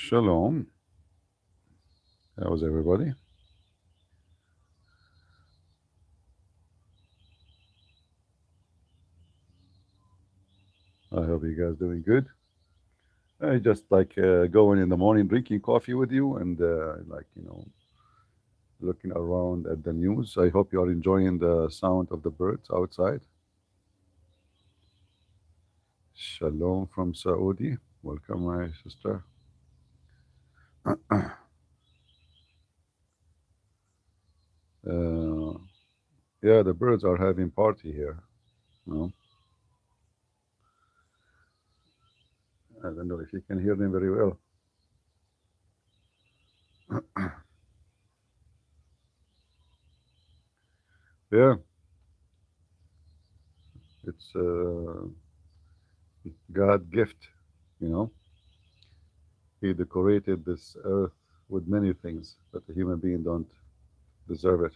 Shalom. How's everybody? I hope you guys doing good. I just like going in the morning, drinking coffee with you, and looking around at the news. I hope you are enjoying the sound of the birds outside. Shalom from Saudi. Welcome, my sister. Uh, yeah, the birds are having party here. No, I don't know if you can hear them very well. Yeah, it's God gift. You know, He decorated this earth with many things, but the human being don't deserve it.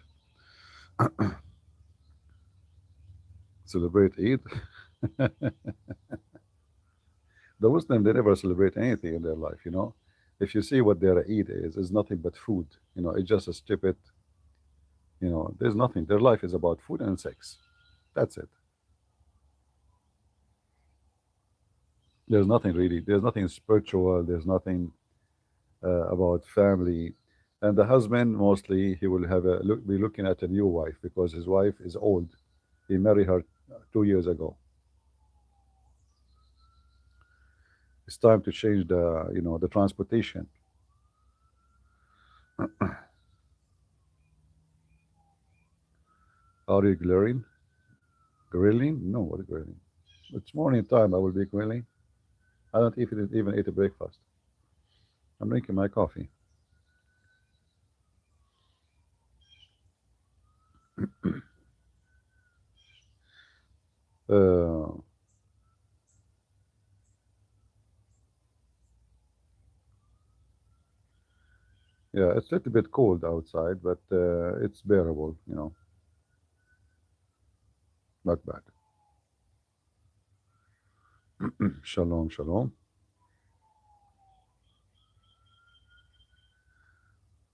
Celebrate Eid. The Muslim, they never celebrate anything in their life, you know. If you see what their Eid is, it's nothing but food. You know, it's just a stupid, there's nothing. Their life is about food and sex. That's it. There's nothing really. There's nothing spiritual. There's nothing about family. And the husband, mostly, he will be looking at a new wife because his wife is old. He married her 2 years ago. It's time to change the transportation. Are you glaring? Grilling? No, what grilling? It's morning time. I will be grilling. I don't even eat a breakfast. I'm drinking my coffee. Uh, yeah, it's a little bit cold outside, but it's bearable. Not bad. Shalom, shalom.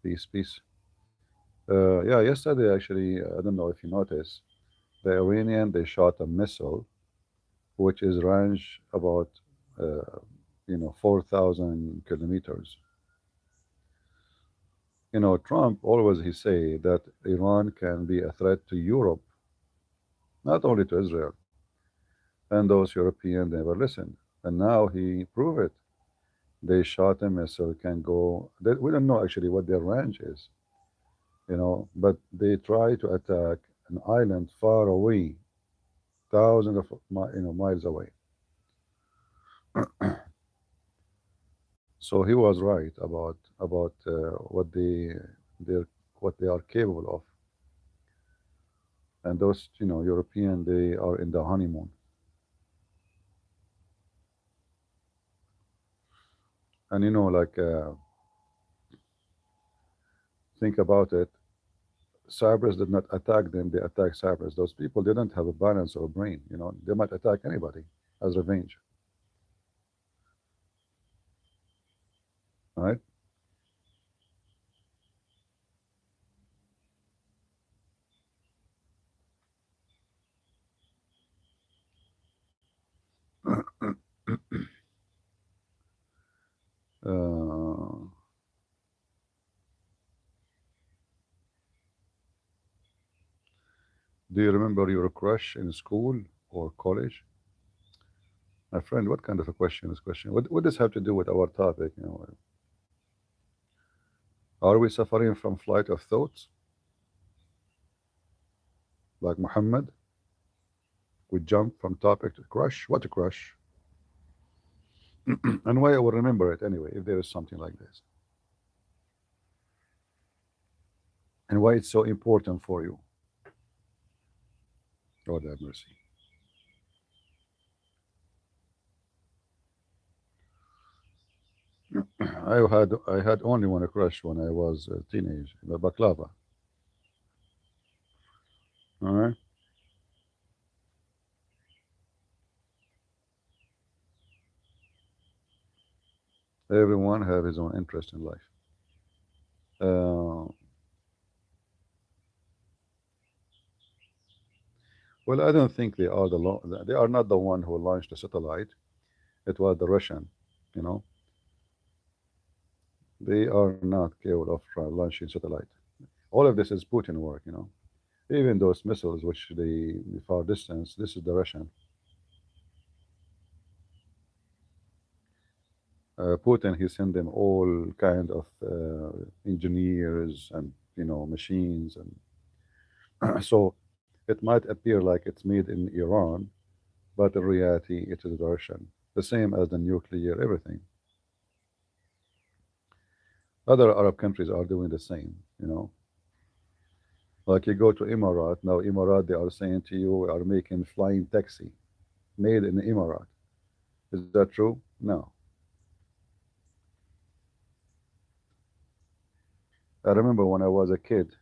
Peace, peace. Yeah, yesterday actually, I don't know if you noticed, the Iranian they shot a missile which is range about 4,000 kilometers. Trump always he say that Iran can be a threat to Europe, not only to Israel. And those Europeans never listened. And now he proved it. They shot a missile can go. We don't know actually what their range is, but they try to attack an island far away, thousands of miles away. So he was right about they're what they are capable of. And those European they are in the honeymoon. And think about it. Cyprus did not attack them; they attacked Cyprus. Those people didn't have a balance or a brain. They might attack anybody as revenge, right? Uh, do you remember your crush in school or college? My friend, what kind of a question is question? What does have to do with our topic? Are we suffering from flight of thoughts like Muhammad? We jump from topic to crush. What a crush? And why I will remember it anyway if there is something like this, and why it's so important for you. God have mercy. I had only one crush when I was a teenage, the baklava. All right. Everyone have his own interest in life. Uh, well, I don't think they are not the one who launched the satellite. It was the Russian, you know. They are not capable of launching satellite. All of this is Putin work, you know. Even those missiles, which the far distance, this is the Russian. Putin, he sent them all kind of engineers and machines, and so it might appear like it's made in Iran, but in reality it is Russian. The same as the nuclear everything. Other Arab countries are doing the same. Like you go to Emirat now, Emirat they are saying to you, we are making flying taxi made in Emirat. Is that true? No. I remember when I was a kid,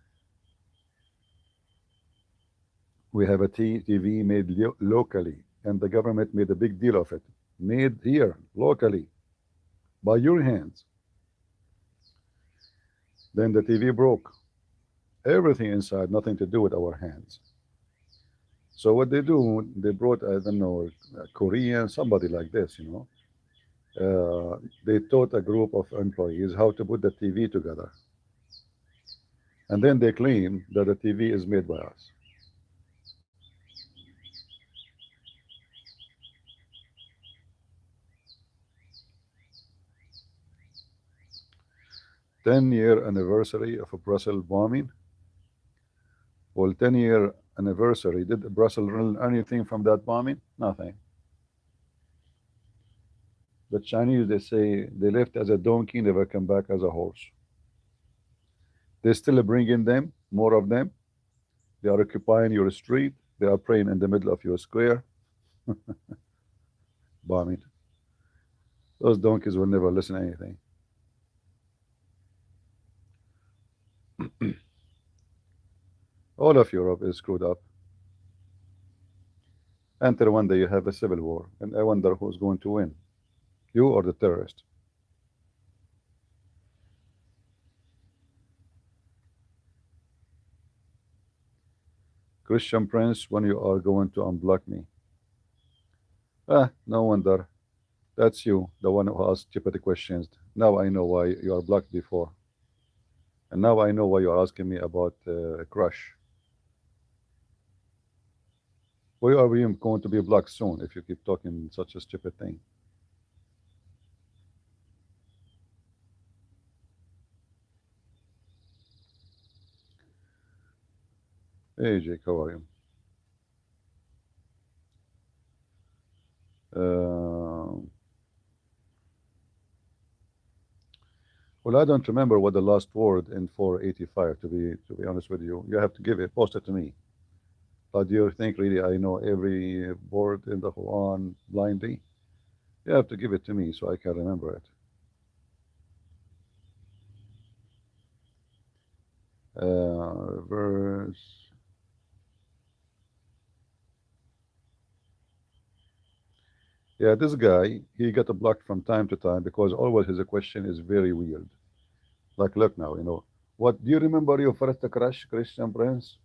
we have a TV made locally, and the government made a big deal of it. Made here, locally, by your hands. Then the TV broke. Everything inside, nothing to do with our hands. So what they do, they brought, I don't know, a Korean, somebody like this. They taught a group of employees how to put the TV together. And then they claim that the TV is made by us. 10-year anniversary of a Brussels bombing. Well, 10-year anniversary. Did Brussels learn anything from that bombing? Nothing. The Chinese, they say they left as a donkey, never come back as a horse. They still bring in them, more of them. They are occupying your street. They are praying in the middle of your square. Bombing. Those donkeys will never listen to anything. All of Europe is screwed up. Until one day you have a civil war, and I wonder who's going to win, you or the terrorist. Christian Prince, when you are going to unblock me? No wonder. That's you, the one who asked stupid questions. Now I know why you are blocked before. And now I know why you are asking me about a crush. Why are we going to be blocked soon if you keep talking such a stupid thing? Hey Jake, how are you? Well, I don't remember what the last word in 485. To be honest with you, you have to give it, post it to me. But do you think really I know every word in the Quran blindly? You have to give it to me so I can remember it. Verse. Yeah, this guy, he got blocked from time to time because always his question is very weird. Like, look now, what do you remember your first crush, Christian Prince?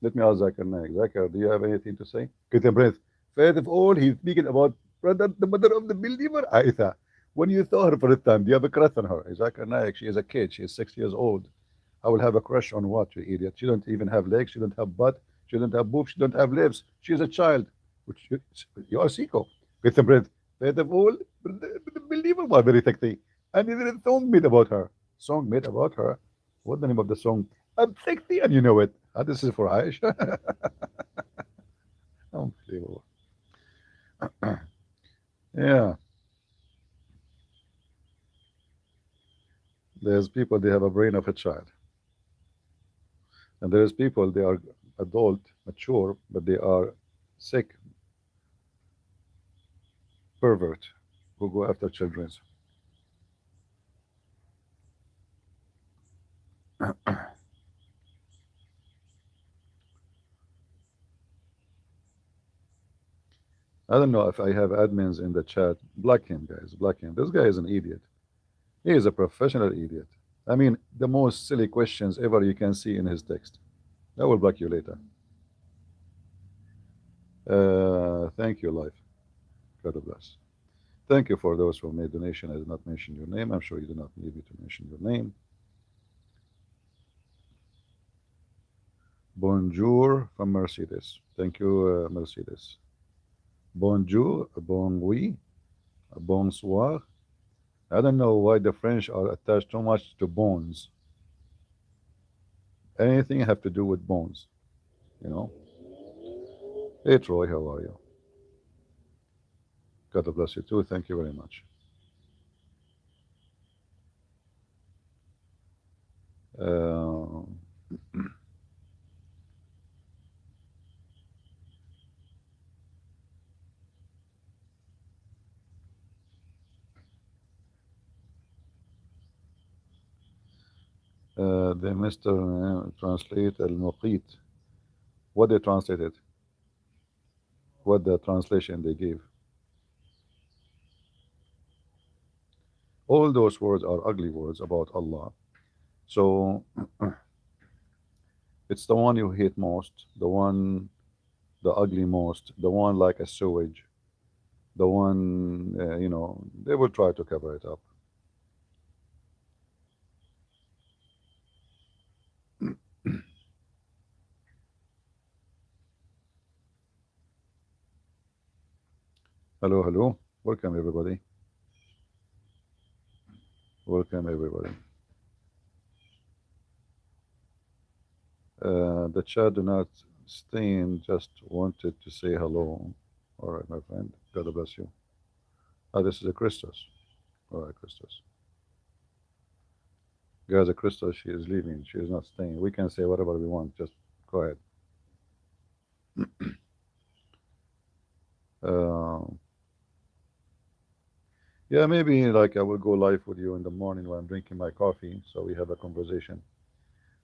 Let me ask Zakir Naik. Zakir, do you have anything to say? Christian Prince, first of all, he's speaking about brother, the mother of the believer, Aisha. When you saw her first time, do you have a crush on her? Zakir Naik, she is a kid. She is 6 years old. I will have a crush on what, you idiot? She don't even have legs. She don't have butt. She don't have boobs. She don't have lips. She is a child. Which you are sicko. Christian Prince, first of all, the believer was very sexy. And there is a song made about her. Song made about her. What's the name of the song? I'm sexy and you know it. This is for Aisha. Unbelievable. Yeah. There's people, they have a brain of a child. And there's people, they are adult, mature, but they are sick, pervert, who go after children. I don't know if I have admins in the chat. Block him, guys. Block him. This guy is an idiot. He is a professional idiot. I mean, the most silly questions ever you can see in his text. I will block you later. Thank you, life. God bless. Thank you for those who made donation. I did not mention your name. I'm sure you do not need me to mention your name. Bonjour from Mercedes. Thank you, Mercedes. Bonjour, bon oui, bonsoir. I don't know why the French are attached so much to bones. Anything have to do with bones, you know. Hey Troy, how are you? God bless you too. Thank you very much. Uh, the Mr. Translate al-Muqit. What they translated? What the translation they gave? All those words are ugly words about Allah. So it's the one you hate most, the ugly most, the one like a sewage, the one, they will try to cover it up. Hello, hello. Welcome, everybody. Welcome, everybody. The chat do not stain, just wanted to say hello. All right, my friend. God bless you. Ah, this is a Christos. All right, Christos. Guys, a Christos, she is leaving. She is not staying. We can say whatever we want. Just go ahead. Uh, yeah, maybe like I will go live with you in the morning when I'm drinking my coffee, so we have a conversation.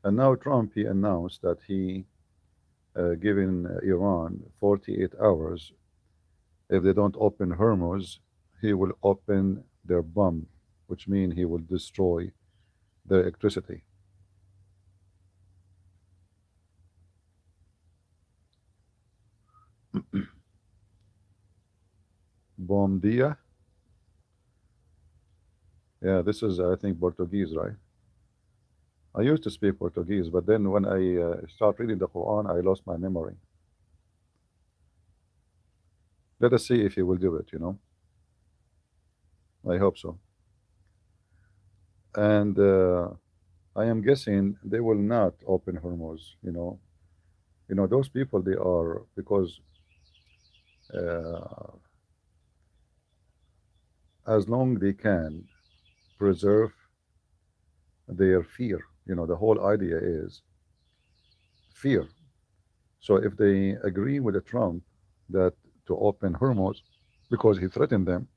And now Trump, he announced that he given Iran 48 hours. If they don't open Hormuz, he will open their bomb, which means he will destroy the electricity. Bom dia. Yeah, this is, I think, Portuguese, right? I used to speak Portuguese, but then when I start reading the Quran, I lost my memory. Let us see if he will do it. I hope so. And I am guessing they will not open Hormuz. Those people, they are, because uh, as long they can preserve their fear, the whole idea is fear. So if they agree with the Trump that to open Hormuz because he threatened them,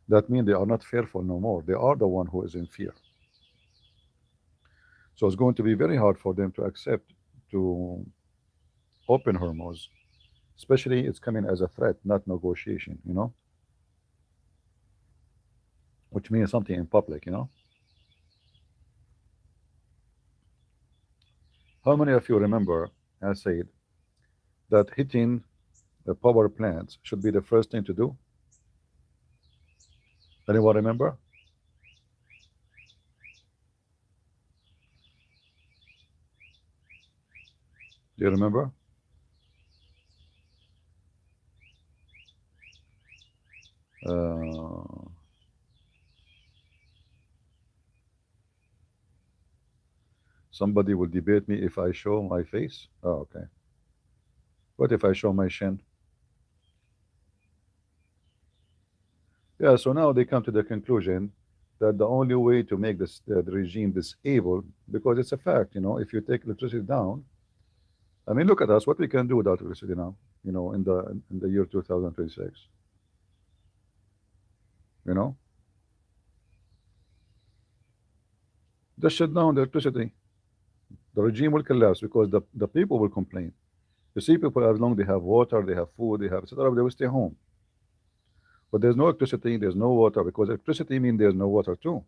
that means they are not fearful no more. They are the one who is in fear. So it's going to be very hard for them to accept to open Hormuz, especially it's coming as a threat, not negotiation, which means something in public. How many of you remember I said that hitting the power plants should be the first thing to do? Anyone remember? Do you remember? Somebody will debate me if I show my face. Oh, okay. What if I show my shin? Yeah, so now they come to the conclusion that the only way to make this the regime disabled, because it's a fact, if you take electricity down, I mean, look at us, what we can do without electricity now, in the year 2026. Just shut down the electricity. The regime will collapse because the people will complain. You see, people, as long as they have water, they have food, they have etc., they will stay home. But there's no electricity, there's no water, because electricity means there's no water too.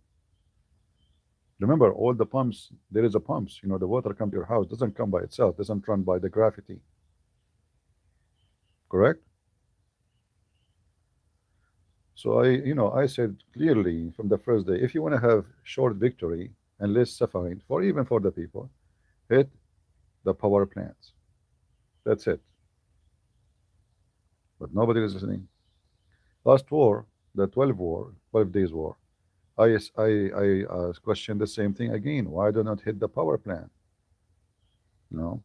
Remember, all the pumps, there is a pumps. You know, the water come to your house, doesn't come by itself, doesn't run by the gravity. Correct? So I said clearly from the first day, if you want to have short victory and less suffering for even for the people, hit the power plants. That's it. But nobody is listening. Last war, the 12 days war, I questioned the same thing again. Why do not hit the power plant? No,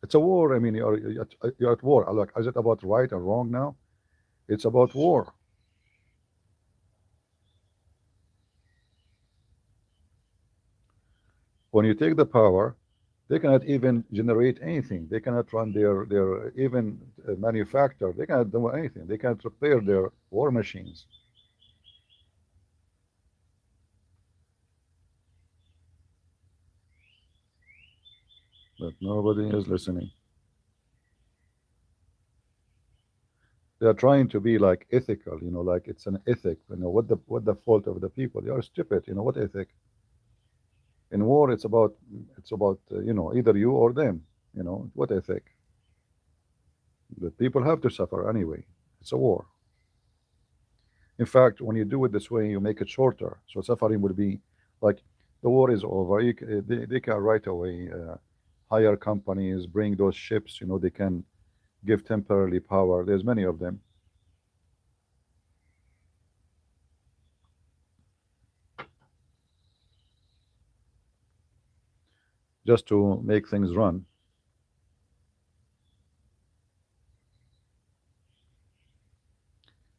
it's a war. I mean, you're at war. Like, is it about right or wrong now? It's about war. When you take the power, they cannot even generate anything. They cannot run their even manufacture. They cannot do anything. They cannot repair their war machines. But nobody is listening. They are trying to be like ethical, like it's an ethic. What the fault of the people? They are stupid. What ethic? In war, it's about either you or them. What ethic? The people have to suffer anyway. It's a war. In fact, when you do it this way, you make it shorter. So suffering will be like the war is over. They can right away hire companies, bring those ships. They can give temporarily power. There's many of them. Just to make things run.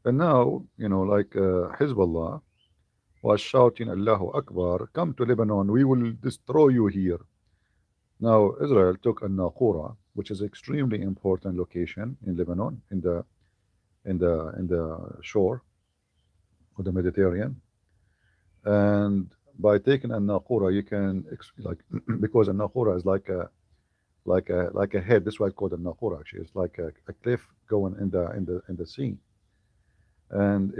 And now, like Hezbollah was shouting, Allahu Akbar, come to Lebanon, we will destroy you here. Now, Israel took An-Naqura, which is extremely important location in Lebanon, in the shore of the Mediterranean. And by taking An-Naqura, you can like because An-Naqura is like a head. This is why it's called An-Naqura. Actually, it's like a cliff going in the sea, and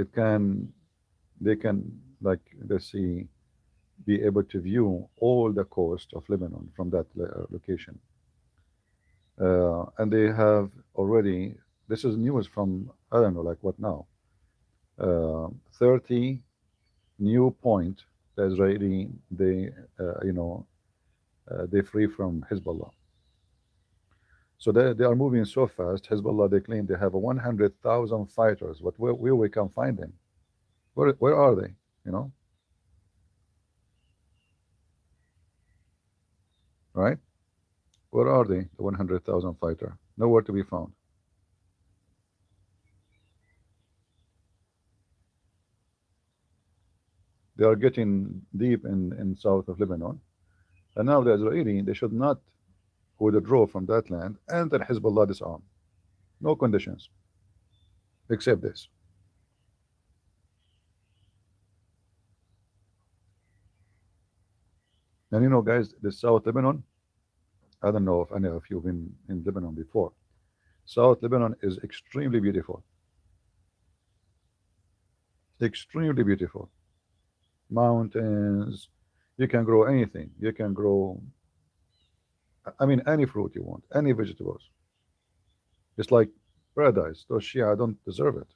they can like the sea be able to view all the coast of Lebanon from that location. And they have already, this is news from, I don't know, like what now? 30 new point the Israeli, they free from Hezbollah. So they are moving so fast. Hezbollah, they claim they have 100,000 fighters, but where we can find them? Where are they? Right? Where are they? The 100,000 fighter? Nowhere to be found. They are getting deep in south of Lebanon, and now the Israeli, they should not withdraw from that land and then Hezbollah disarm. No conditions except this. And guys, the South Lebanon, I don't know if any of you have been in Lebanon before. South Lebanon is extremely beautiful. Extremely beautiful. Mountains. You can grow anything. You can grow, I mean, any fruit you want, any vegetables. It's like paradise. Those Shia don't deserve it.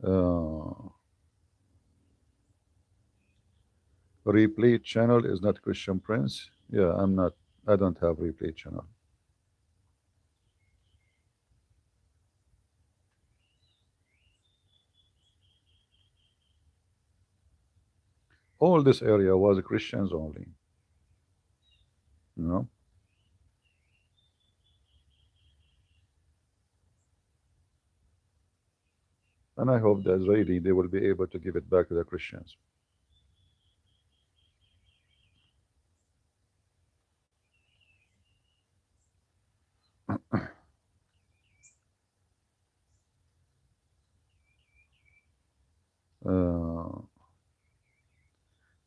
Uh, replay channel is not Christian Prince. Yeah, I'm not. I don't have replay channel. All this area was Christians only. You know. And I hope the Israeli, they will be able to give it back to the Christians. Uh,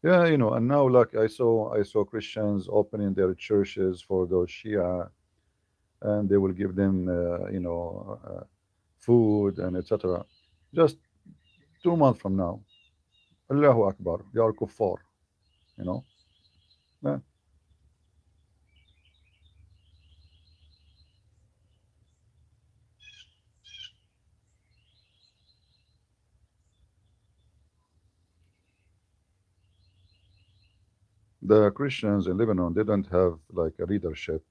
Yeah, and now like I saw Christians opening their churches for those Shia, and they will give them food and etc. Just 2 months from now, Allahu Akbar, they are kuffar, you know. Yeah. The Christians in Lebanon didn't have like a leadership.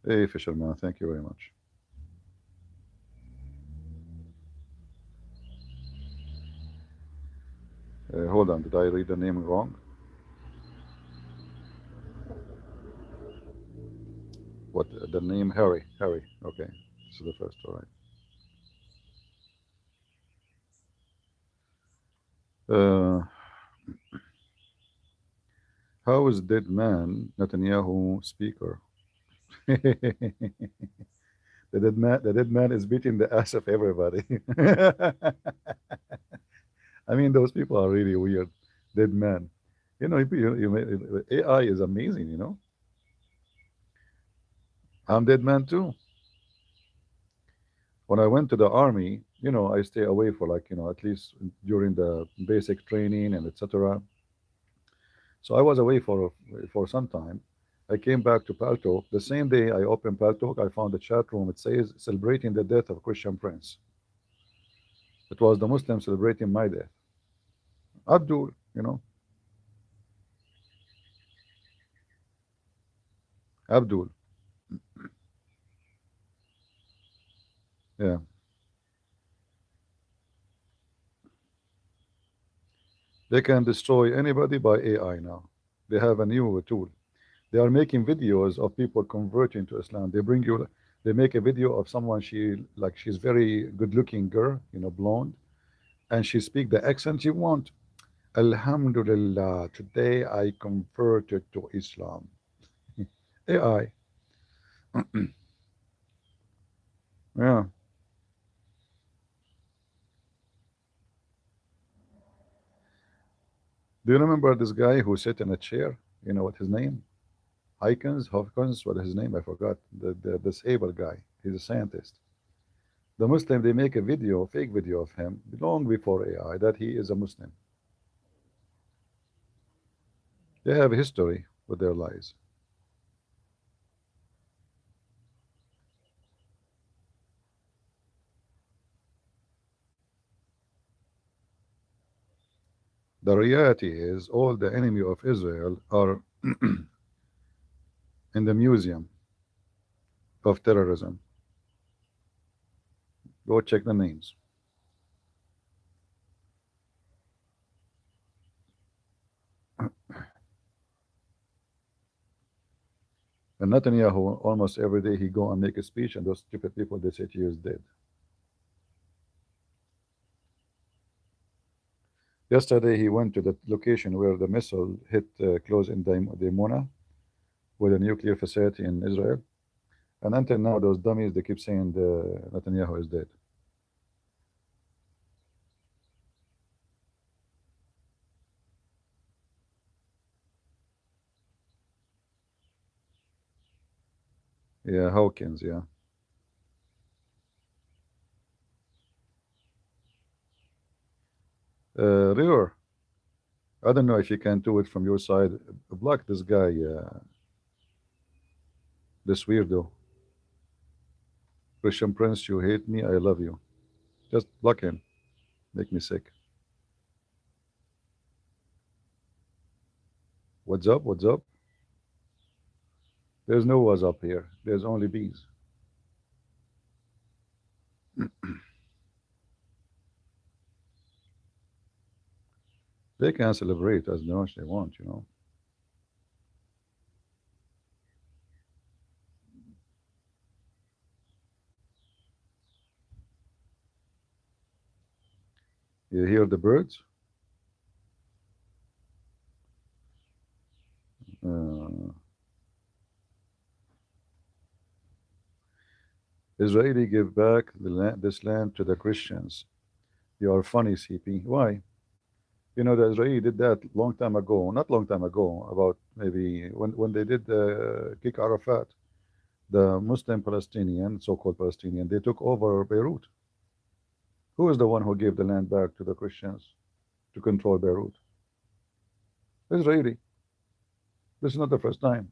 Hey, fisherman, thank you very much. Hold on, did I read the name wrong? What the name? Harry? Harry. Okay, this is the first. All right. How is dead man Netanyahu speaker? The dead man is beating the ass of everybody. I mean, those people are really weird. Dead man. AI is amazing. I'm dead man too. When I went to the army, I stay away for like at least during the basic training and etc. So I was away for some time. I came back to Paltalk. The same day I opened Paltalk, I found a chat room. It says celebrating the death of Christian Prince. It was the Muslims celebrating my death. Abdul, Abdul. Yeah. They can destroy anybody by AI now. They have a new tool. They are making videos of people converting to Islam. They make a video of someone she's very good looking girl, blonde, and she speak the accent you want. Alhamdulillah, today I converted to Islam. AI. Yeah. Do you remember this guy who sat in a chair? You know what his name? Hopkins, what is his name? I forgot. The disabled guy. He's a scientist. The Muslim, they make a video, fake video of him long before AI that he is a Muslim. They have a history with their lies. The reality is all the enemy of Israel are in the museum of terrorism. Go check the names. And Netanyahu, almost every day he go and make a speech, and those stupid people they say he is dead. Yesterday he went to the location where the missile hit close in Dimona, with a nuclear facility in Israel. And until now, those dummies they keep saying Netanyahu is dead. Yeah, Hawkins. Yeah. River. I don't know if you can do it from your side. Block this guy, this weirdo. Christian Prince, you hate me, I love you. Just block him. Make me sick. What's up? What's up? There's no what's up here. There's only bees. They can celebrate as much they want. You hear the birds? Uh, Israeli give back this land to the Christians. You are funny, CP. Why? You know, the Israeli did that long time ago, not long time ago, about maybe when they did kick Arafat, the Muslim Palestinian, so-called Palestinian, they took over Beirut. Who is the one who gave the land back to the Christians to control Beirut? Israeli. This is not the first time.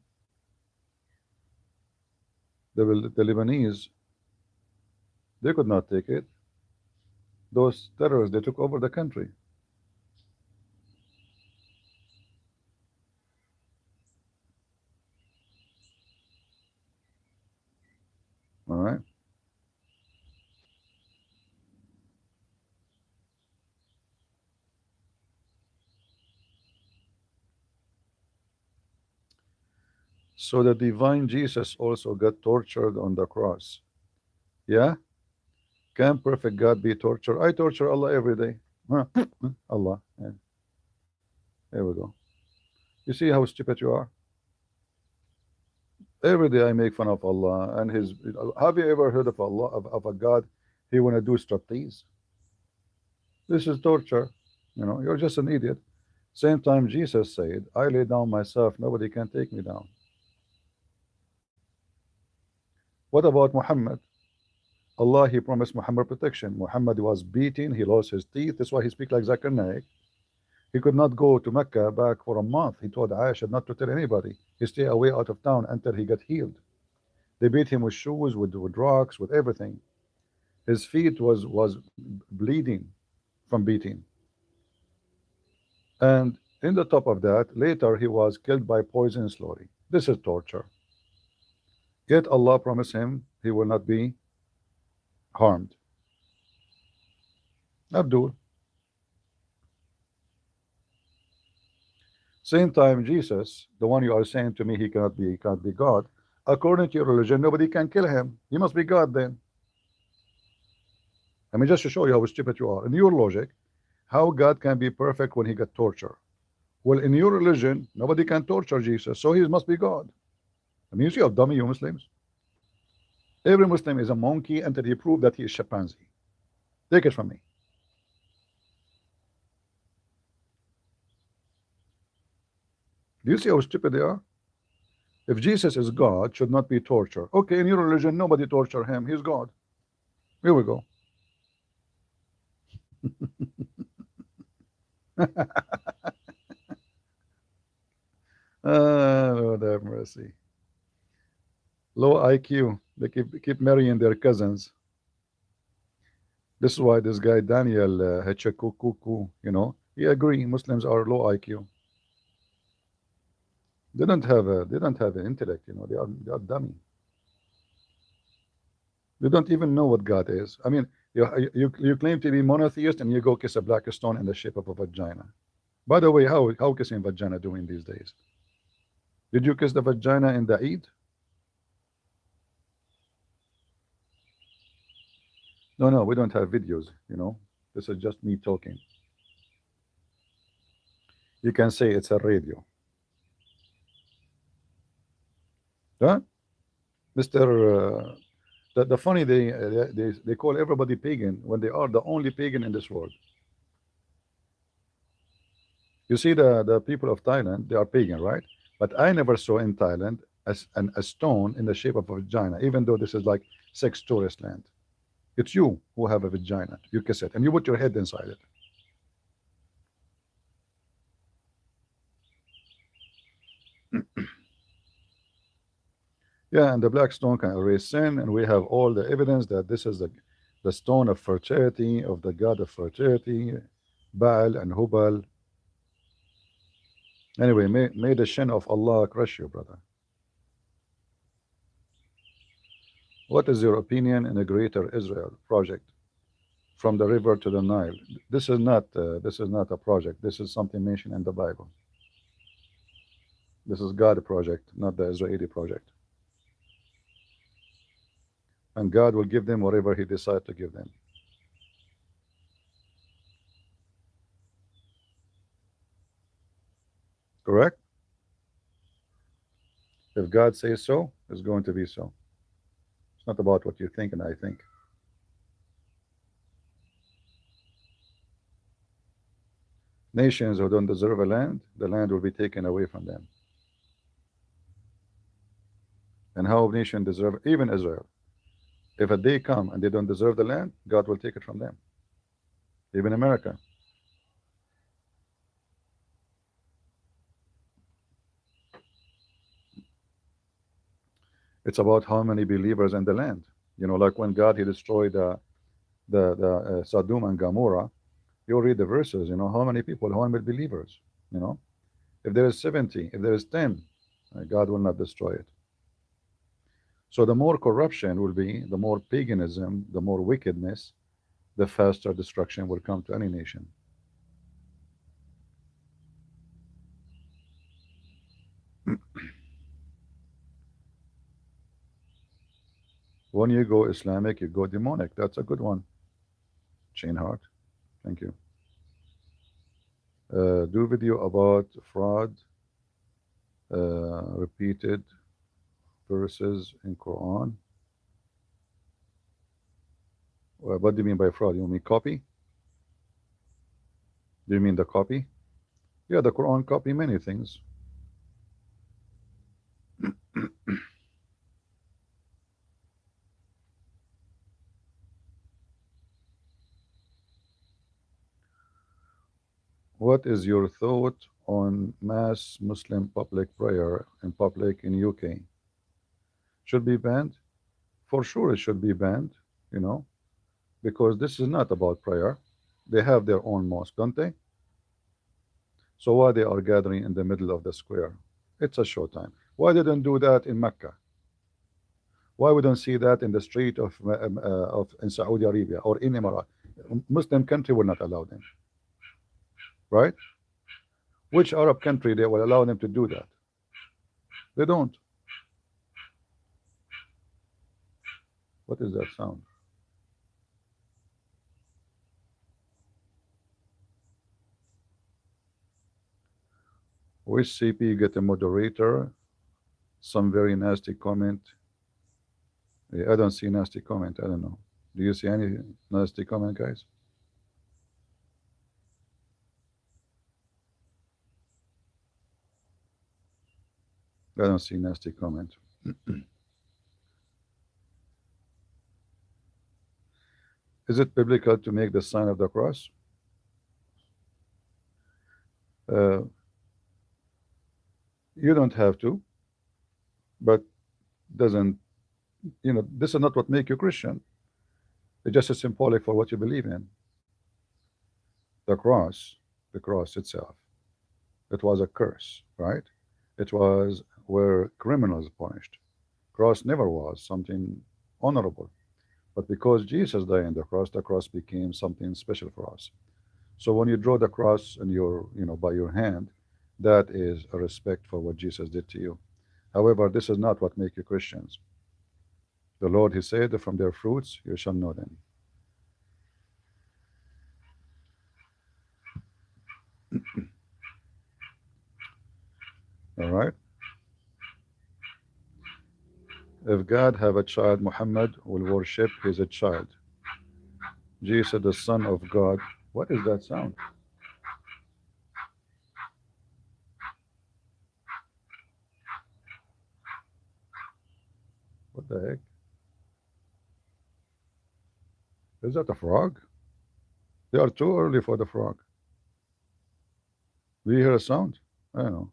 The Lebanese, they could not take it. Those terrorists, they took over the country. All right. So the divine Jesus also got tortured on the cross. Yeah? Can perfect God be tortured? I torture Allah every day. Huh? Allah. Yeah. There we go. You see how stupid you are? Every day I make fun of Allah and his. Have you ever heard of Allah, of a God, he want to do striptease? This is torture. You know, you're just an idiot. Same time Jesus said, I lay down myself, nobody can take me down. What about Muhammad? Allah, he promised Muhammad protection. Muhammad was beaten, he lost his teeth. That's why he speaks like Zakir Naik. He could not go to Mecca back for a month. He told Aisha not to tell anybody. He stayed away out of town until he got healed. They beat him with shoes, with rocks, with everything. His feet was bleeding from beating. And in the top of that, later he was killed by poison slowly. This is torture. Yet Allah promised him he will not be harmed. Abdul. Same time, Jesus, the one you are saying to me he can't be God, according to your religion, nobody can kill him. He must be God then. I mean, just to show you how stupid you are. In your logic, how God can be perfect when he got torture? Well, in your religion, nobody can torture Jesus, so he must be God. I mean, you see how dummy you Muslims? Every Muslim is a monkey until he proved that he is chimpanzee. Take it from me. Do you see how stupid they are? If Jesus is God, should not be tortured. Okay, in your religion, nobody torture him. He's God. Here we go. Lord have mercy. Low IQ. They keep marrying their cousins. This is why this guy Daniel Hechakukuku, you know, he agree Muslims are low IQ. They don't have an intellect, you know. They are dummy. They don't even know what God is. I mean, you claim to be monotheist and you go kiss a black stone in the shape of a vagina. By the way, how kissing vagina doing these days? Did you kiss the vagina in the Eid? No, we don't have videos, you know. This is just me talking. You can say it's a radio. Huh? Mr. The funny they call everybody pagan when they are the only pagan in this world. You see the people of Thailand, they are pagan, right? But I never saw in Thailand a stone in the shape of a vagina, even though this is like sex tourist land. It's you who have a vagina. You kiss it and you put your head inside it. Yeah, and the black stone can erase sin, and we have all the evidence that this is the stone of fertility, of the god of fertility, Baal and Hubal. Anyway, may the shin of Allah crush you, brother. What is your opinion in a Greater Israel project from the river to the Nile? This is not a project. This is something mentioned in the Bible. This is God project, not the Israeli project. And God will give them whatever he decides to give them. Correct? If God says so, it's going to be so. It's not about what you think and I think. Nations who don't deserve a land, the land will be taken away from them. And how nation deserve, even Israel, if a day come and they don't deserve the land, God will take it from them. Even America. It's about how many believers in the land. You know, like when God he destroyed the Sodom and Gomorrah, you read the verses. You know how many people, how many believers. You know, if there is 70, if there is 10, God will not destroy it. So the more corruption will be, the more paganism, the more wickedness, the faster destruction will come to any nation. When you go Islamic, you go demonic. That's a good one. Chain Heart, thank you. Do video about fraud, repeated verses in Quran. What do you mean by fraud? You mean copy? Do you mean the copy? Yeah, the Quran copy many things. What is your thought on mass Muslim public prayer in public in UK? Should be banned? For sure it should be banned, you know, because this is not about prayer. They have their own mosque, don't they? So why they are gathering in the middle of the square? It's a showtime. Why they don't do that in Mecca? Why we don't see that in the street of in Saudi Arabia or in Emirat? Muslim country will not allow them, right? Which Arab country they will allow them to do that? They don't. What is that sound? Which CP get a moderator? Some very nasty comment. I don't see nasty comment. I don't know. Do you see any nasty comment, guys? I don't see nasty comment. Is it biblical to make the sign of the cross? You don't have to, but doesn't, you know, this is not what make you Christian. It's just a symbolic for what you believe in. The cross itself, it was a curse, right? It was where criminals punished. Cross never was something honorable, but because Jesus died on the cross became something special for us. So when you draw the cross in your, you know, by your hand, that is a respect for what Jesus did to you. However, this is not what make you Christians. The Lord, he said, from their fruits you shall know them. All right. If God have a child, Muhammad will worship his child. Jesus, the Son of God. What is that sound? What the heck? Is that a frog? They are too early for the frog. Do you hear a sound? I don't know.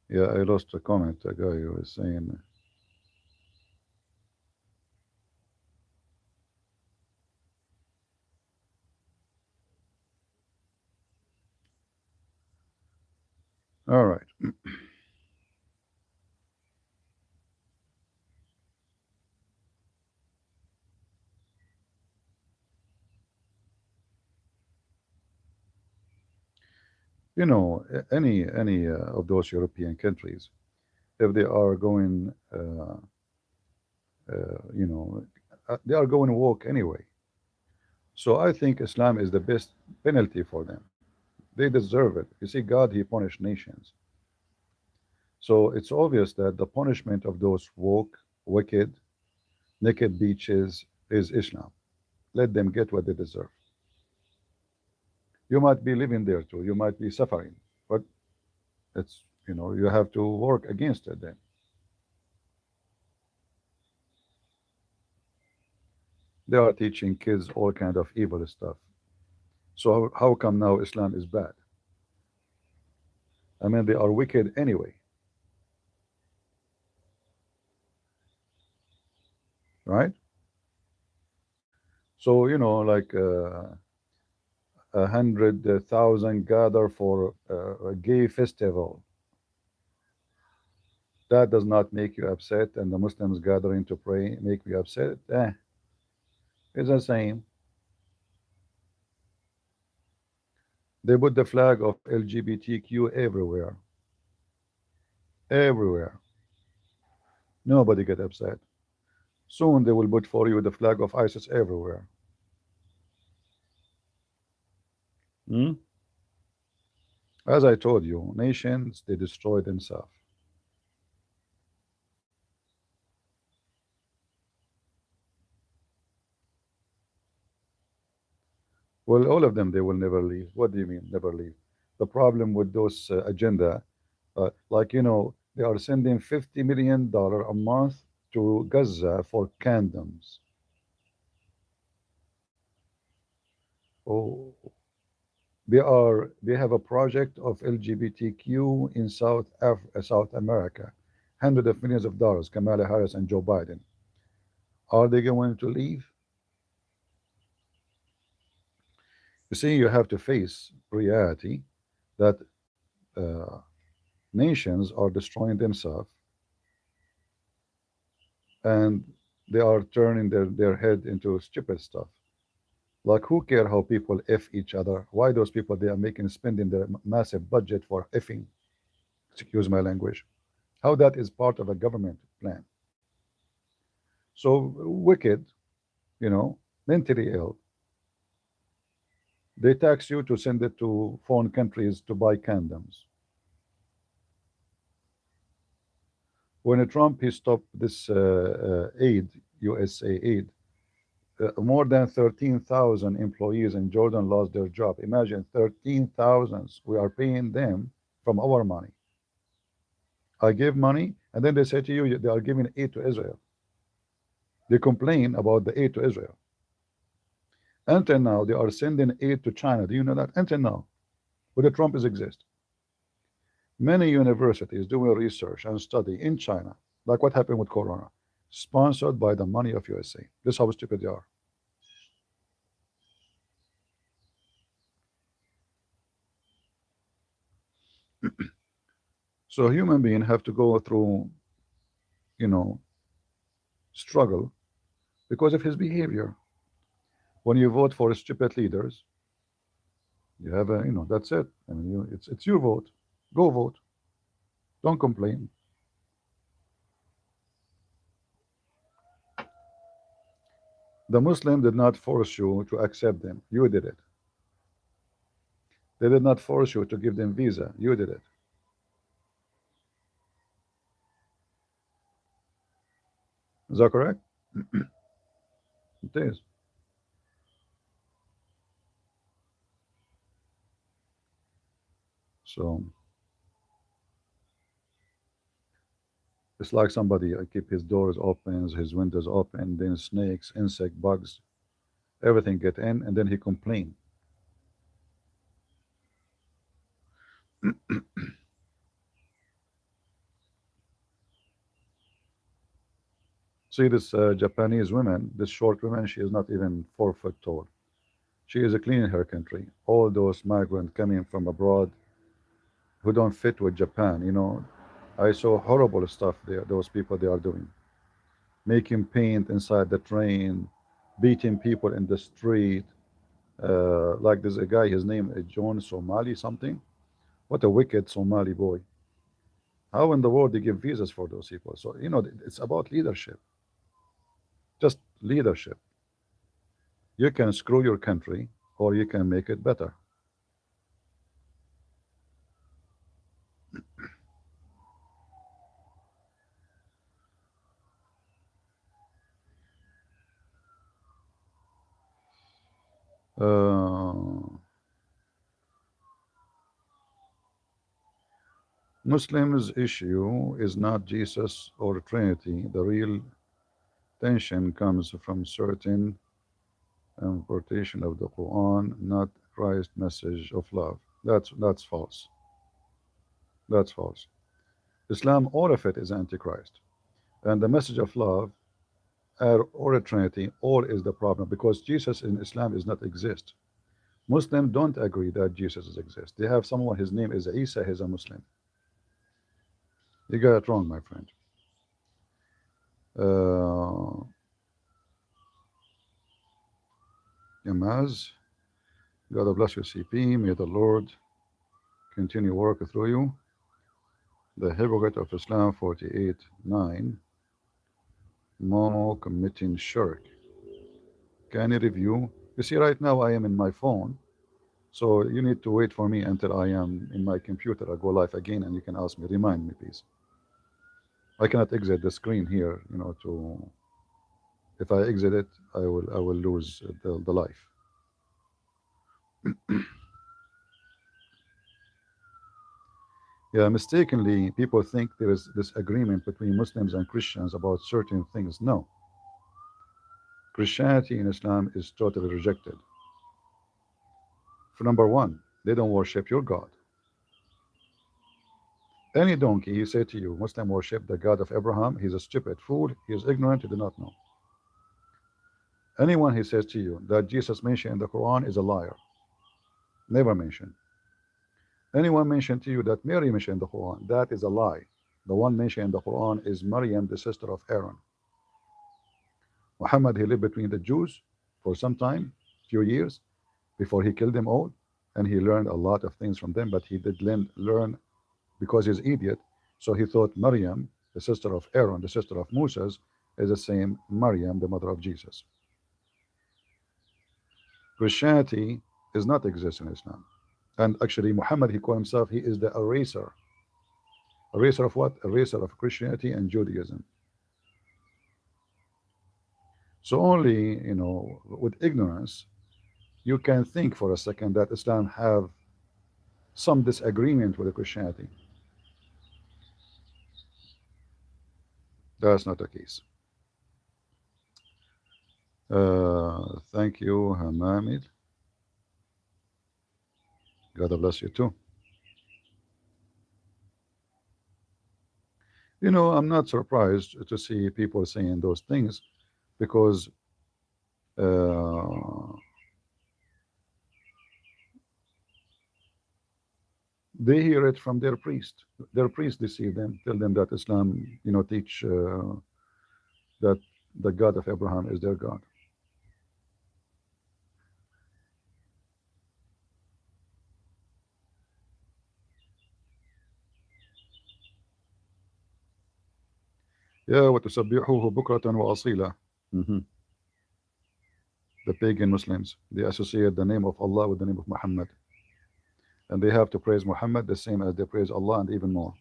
Yeah, I lost a comment. A guy who was saying, all right. You know, any of those European countries, if they are going, you know, they are going to walk anyway. So I think Islam is the best penalty for them. They deserve it. You see, God, he punished nations. So it's obvious that the punishment of those woke, wicked, naked beaches, is Islam. Let them get what they deserve. You might be living there too. You might be suffering, but it's, you have to work against it then. They are teaching kids all kind of evil stuff. So how come now Islam is bad? I mean, they are wicked anyway, right? So, like 100,000 gather for a gay festival. That does not make you upset, and the Muslims gathering to pray make you upset. It's the same. They put the flag of LGBTQ everywhere. Everywhere. Nobody get upset. Soon they will put for you the flag of ISIS everywhere. Hmm? As I told you, nations, they destroy themselves. Well, all of them, they will never leave. What do you mean, never leave? The problem with those agenda, like, they are sending $50 million a month to Gaza for condoms. Oh, they have a project of LGBTQ in South America, hundreds of millions of dollars. Kamala Harris and Joe Biden. Are they going to leave? You see, you have to face reality that uh, nations are destroying themselves, and they are turning their head into stupid stuff. Like, who care how people F each other? Why those people, they are making spending their massive budget for effing, excuse my language, how that is part of a government plan. So wicked, mentally ill. They tax you to send it to foreign countries to buy condoms. When Trump, he stopped this aid, USA aid, more than 13,000 employees in Jordan lost their job. Imagine 13,000. We are paying them from our money. I give money, and then they say to you, they are giving aid to Israel. They complain about the aid to Israel. Until now, they are sending aid to China. Do you know that? Until now, but the Trump is exist. Many universities doing research and study in China, like what happened with Corona, sponsored by the money of USA. This is how stupid they are. So human beings have to go through, you know, struggle because of his behavior. When you vote for stupid leaders, you have a, that's it. I mean, it's your vote. Go vote. Don't complain. The Muslim did not force you to accept them. You did it. They did not force you to give them visa. You did it. Is that correct? It is. So it's like somebody keep his doors open, his windows open, then snakes, insect, bugs, everything get in, and then he complain. See this Japanese woman, this short woman, she is not even 4 foot tall. She is cleaning her country. All those migrants coming from abroad who don't fit with Japan, I saw horrible stuff there. Those people they are doing, making paint inside the train, beating people in the street. Like there's a guy, his name is John Somali something. What a wicked Somali boy. How in the world they give visas for those people? So, it's about leadership. Just leadership. You can screw your country or you can make it better. Uh, Muslims' issue is not Jesus or Trinity. The real tension comes from certain interpretation of the Quran, not Christ's message of love. That's false. That's false. Islam, all of it is antichrist, and the message of love or a Trinity, all is the problem because Jesus in Islam does not exist. Muslims don't agree that Jesus exists. They have someone, his name is Isa, he's a Muslim. You got it wrong, my friend. Yamaz, God bless you, CP. May the Lord continue work through you. The hypocrite of Islam 48:9. Momo committing shirk. Can you review? You see, right now I am in my phone, so you need to wait for me until I am in my computer. I'll go live again, and you can ask me. Remind me, please. I cannot exit the screen here, you know. If I exit it, I will lose the life. Yeah, mistakenly, people think there is this agreement between Muslims and Christians about certain things. No. Christianity and Islam is totally rejected. For number one, they don't worship your God. Any donkey, he say to you, Muslim worship the God of Abraham, he's a stupid fool, he is ignorant, he do not know. Anyone he says to you that Jesus mentioned in the Quran is a liar. Never mentioned. Anyone mentioned to you that Mary mentioned in the Quran, that is a lie. The one mentioned in the Quran is Maryam, the sister of Aaron. Muhammad, he lived between the Jews for some time, few years, before he killed them all, and he learned a lot of things from them, but he did learn because he's an idiot, so he thought Maryam, the sister of Aaron, the sister of Moses, is the same Maryam, the mother of Jesus. Christianity does not exist in Islam. And actually, Muhammad, he called himself, he is the eraser. Eraser of what? Eraser of Christianity and Judaism. So only, you know, with ignorance, you can think for a second that Islam have some disagreement with Christianity. That's not the case. Thank you, Hamamid. God bless you too. You know, I'm not surprised to see people saying those things because they hear it from their priest. Their priest deceive them, tell them that Islam, you know, teach that the God of Abraham is their God. Yeah, وتسبحوه بكرة وأصيلا. The pagan Muslims, they associate the name of Allah with the name of Muhammad, and they have to praise Muhammad the same as they praise Allah and even more.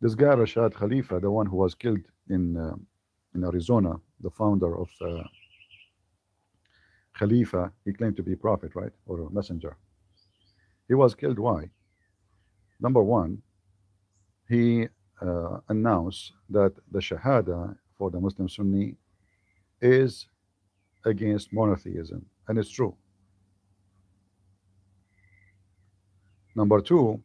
This guy Rashad Khalifa, the one who was killed in Arizona, the founder of Khalifa, he claimed to be prophet, right, or a messenger. He was killed. Why? Number one, he announced that the Shahada for the Muslim Sunni is against monotheism, and it's true. Number two,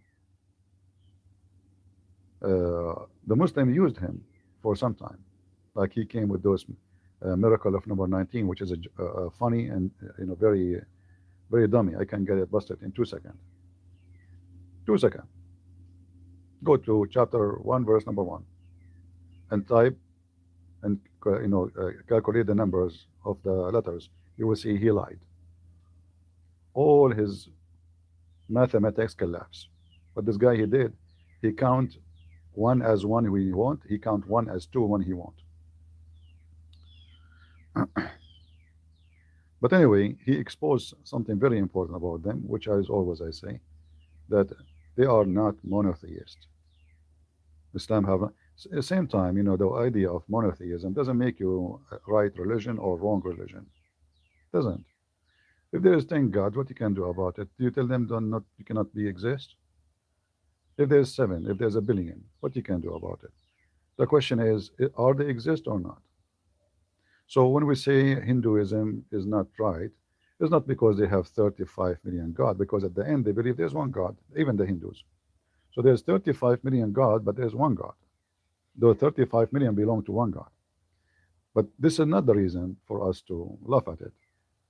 the Muslim used him for some time, like he came with those miracle of number 19, which is a funny and very, very dummy. I can get it busted in 2 seconds. 2 seconds. Go to chapter 1, verse number 1, and type and calculate the numbers of the letters. You will see he lied. All his mathematics collapse. But this guy, he did. He count one as one when he want. He count one as two when he want. But anyway, he exposed something very important about them, which is always I say, that they are not monotheist. Islam have Same time, you know, the idea of monotheism doesn't make you a right religion or wrong religion. Doesn't. If there is 10 gods, what you can do about it? Do you tell them don't not you cannot be exist? If there's seven, if there's a billion, what you can do about it? The question is, are they exist or not? So when we say Hinduism is not right, it's not because they have 35 million gods, because at the end they believe there's one God, even the Hindus. So there's 35 million gods, but there's one God. Those 35 million belong to one God. But this is not the reason for us to laugh at it.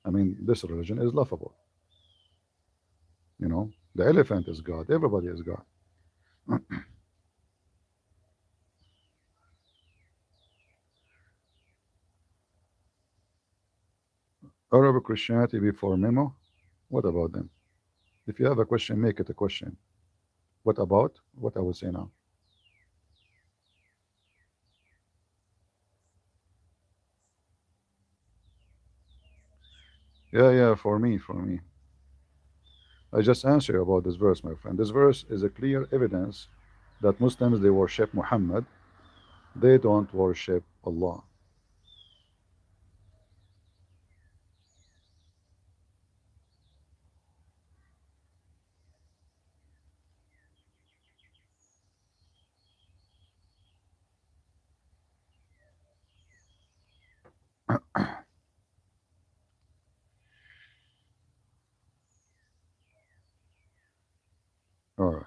I mean, this religion is laughable. You know, the elephant is God. Everybody is God. Arab Christianity before Memo. What about them? If you have a question, make it a question. What about? What I will say now. Yeah, yeah, for me, for me. I just answered about this verse, my friend. This verse is a clear evidence that Muslims, they worship Muhammad. They don't worship Allah. All right.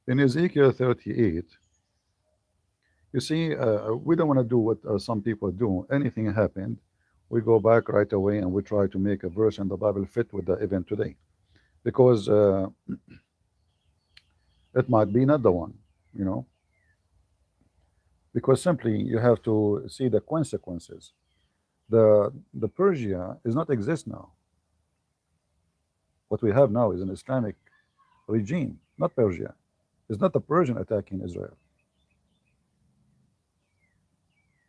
In Ezekiel 38, you see, we don't want to do what some people do. Anything happened, we go back right away and we try to make a verse in the Bible fit with the event today, because it might be not the one, you know, because simply you have to see the consequences. The Persia is not exist now. What we have now is an Islamic regime, not Persia. It's not the Persian attacking Israel.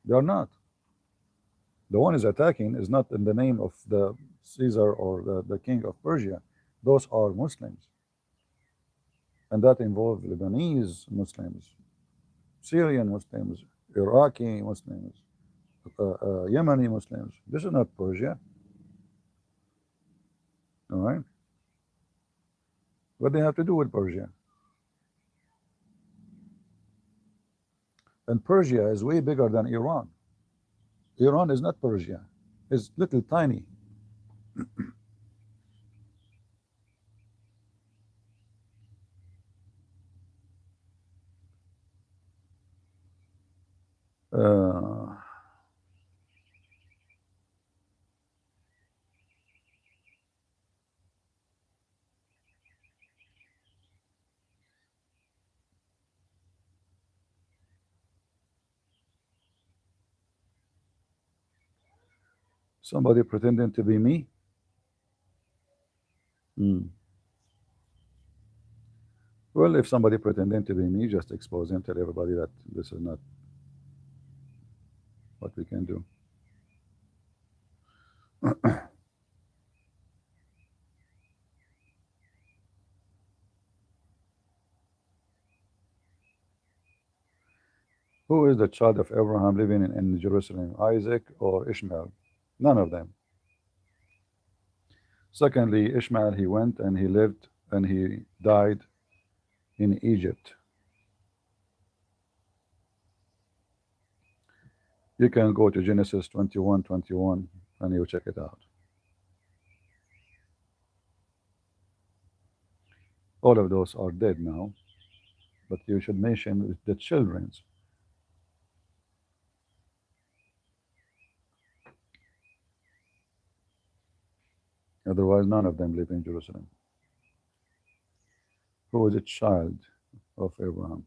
They are not. The one is attacking is not in the name of the Caesar or the king of Persia. Those are Muslims. And that involves Lebanese Muslims, Syrian Muslims, Iraqi Muslims, Yemeni Muslims. This is not Persia. All right? What they have to do with Persia? And Persia is way bigger than Iran. Iran is not Persia. It's little tiny. Uh, somebody pretending to be me? Hmm. Well, if somebody pretending to be me, just expose him, tell everybody that this is not what we can do. Who is the child of Abraham living in Jerusalem, Isaac or Ishmael? None of them. Secondly, Ishmael, he went and he lived and he died in Egypt. You can go to Genesis 21:21 and you check it out. All of those are dead now, but you should mention the children's. Otherwise, none of them live in Jerusalem. Who was a child of Abraham?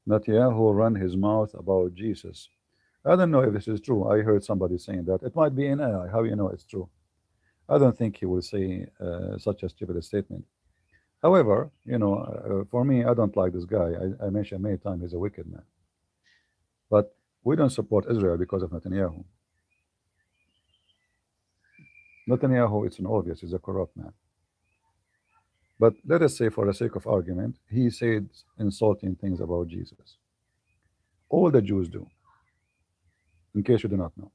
Netanyahu ran his mouth about Jesus. I don't know if this is true. I heard somebody saying that. It might be in AI. How you know it's true? I don't think he will say such a stupid statement. However, for me, I don't like this guy. I mentioned many times he's a wicked man. But we don't support Israel because of Netanyahu. Netanyahu, it's an obvious, he's a corrupt man. But let us say, for the sake of argument, he said insulting things about Jesus. All the Jews do, in case you do not know.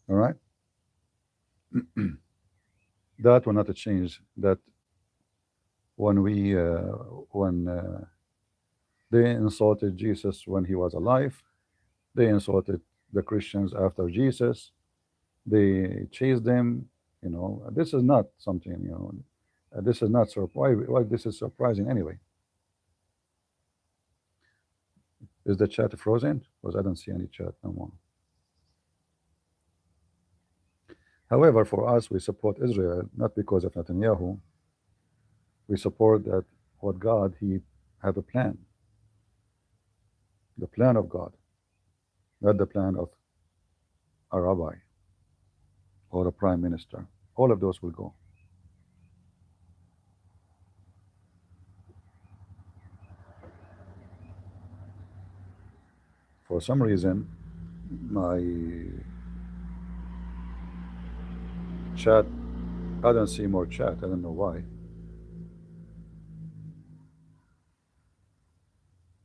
All right? That will not change that when they insulted Jesus when he was alive, they insulted the Christians after Jesus, they chased them. This is not something, this is not surprising. Why this is surprising anyway? Is the chat frozen? Because I don't see any chat no more. However, for us, we support Israel not because of Netanyahu. We support that what God, he have a plan. The plan of God, not the plan of a rabbi or a prime minister. All of those will go. For some reason, my chat, I don't see more chat. I don't know why.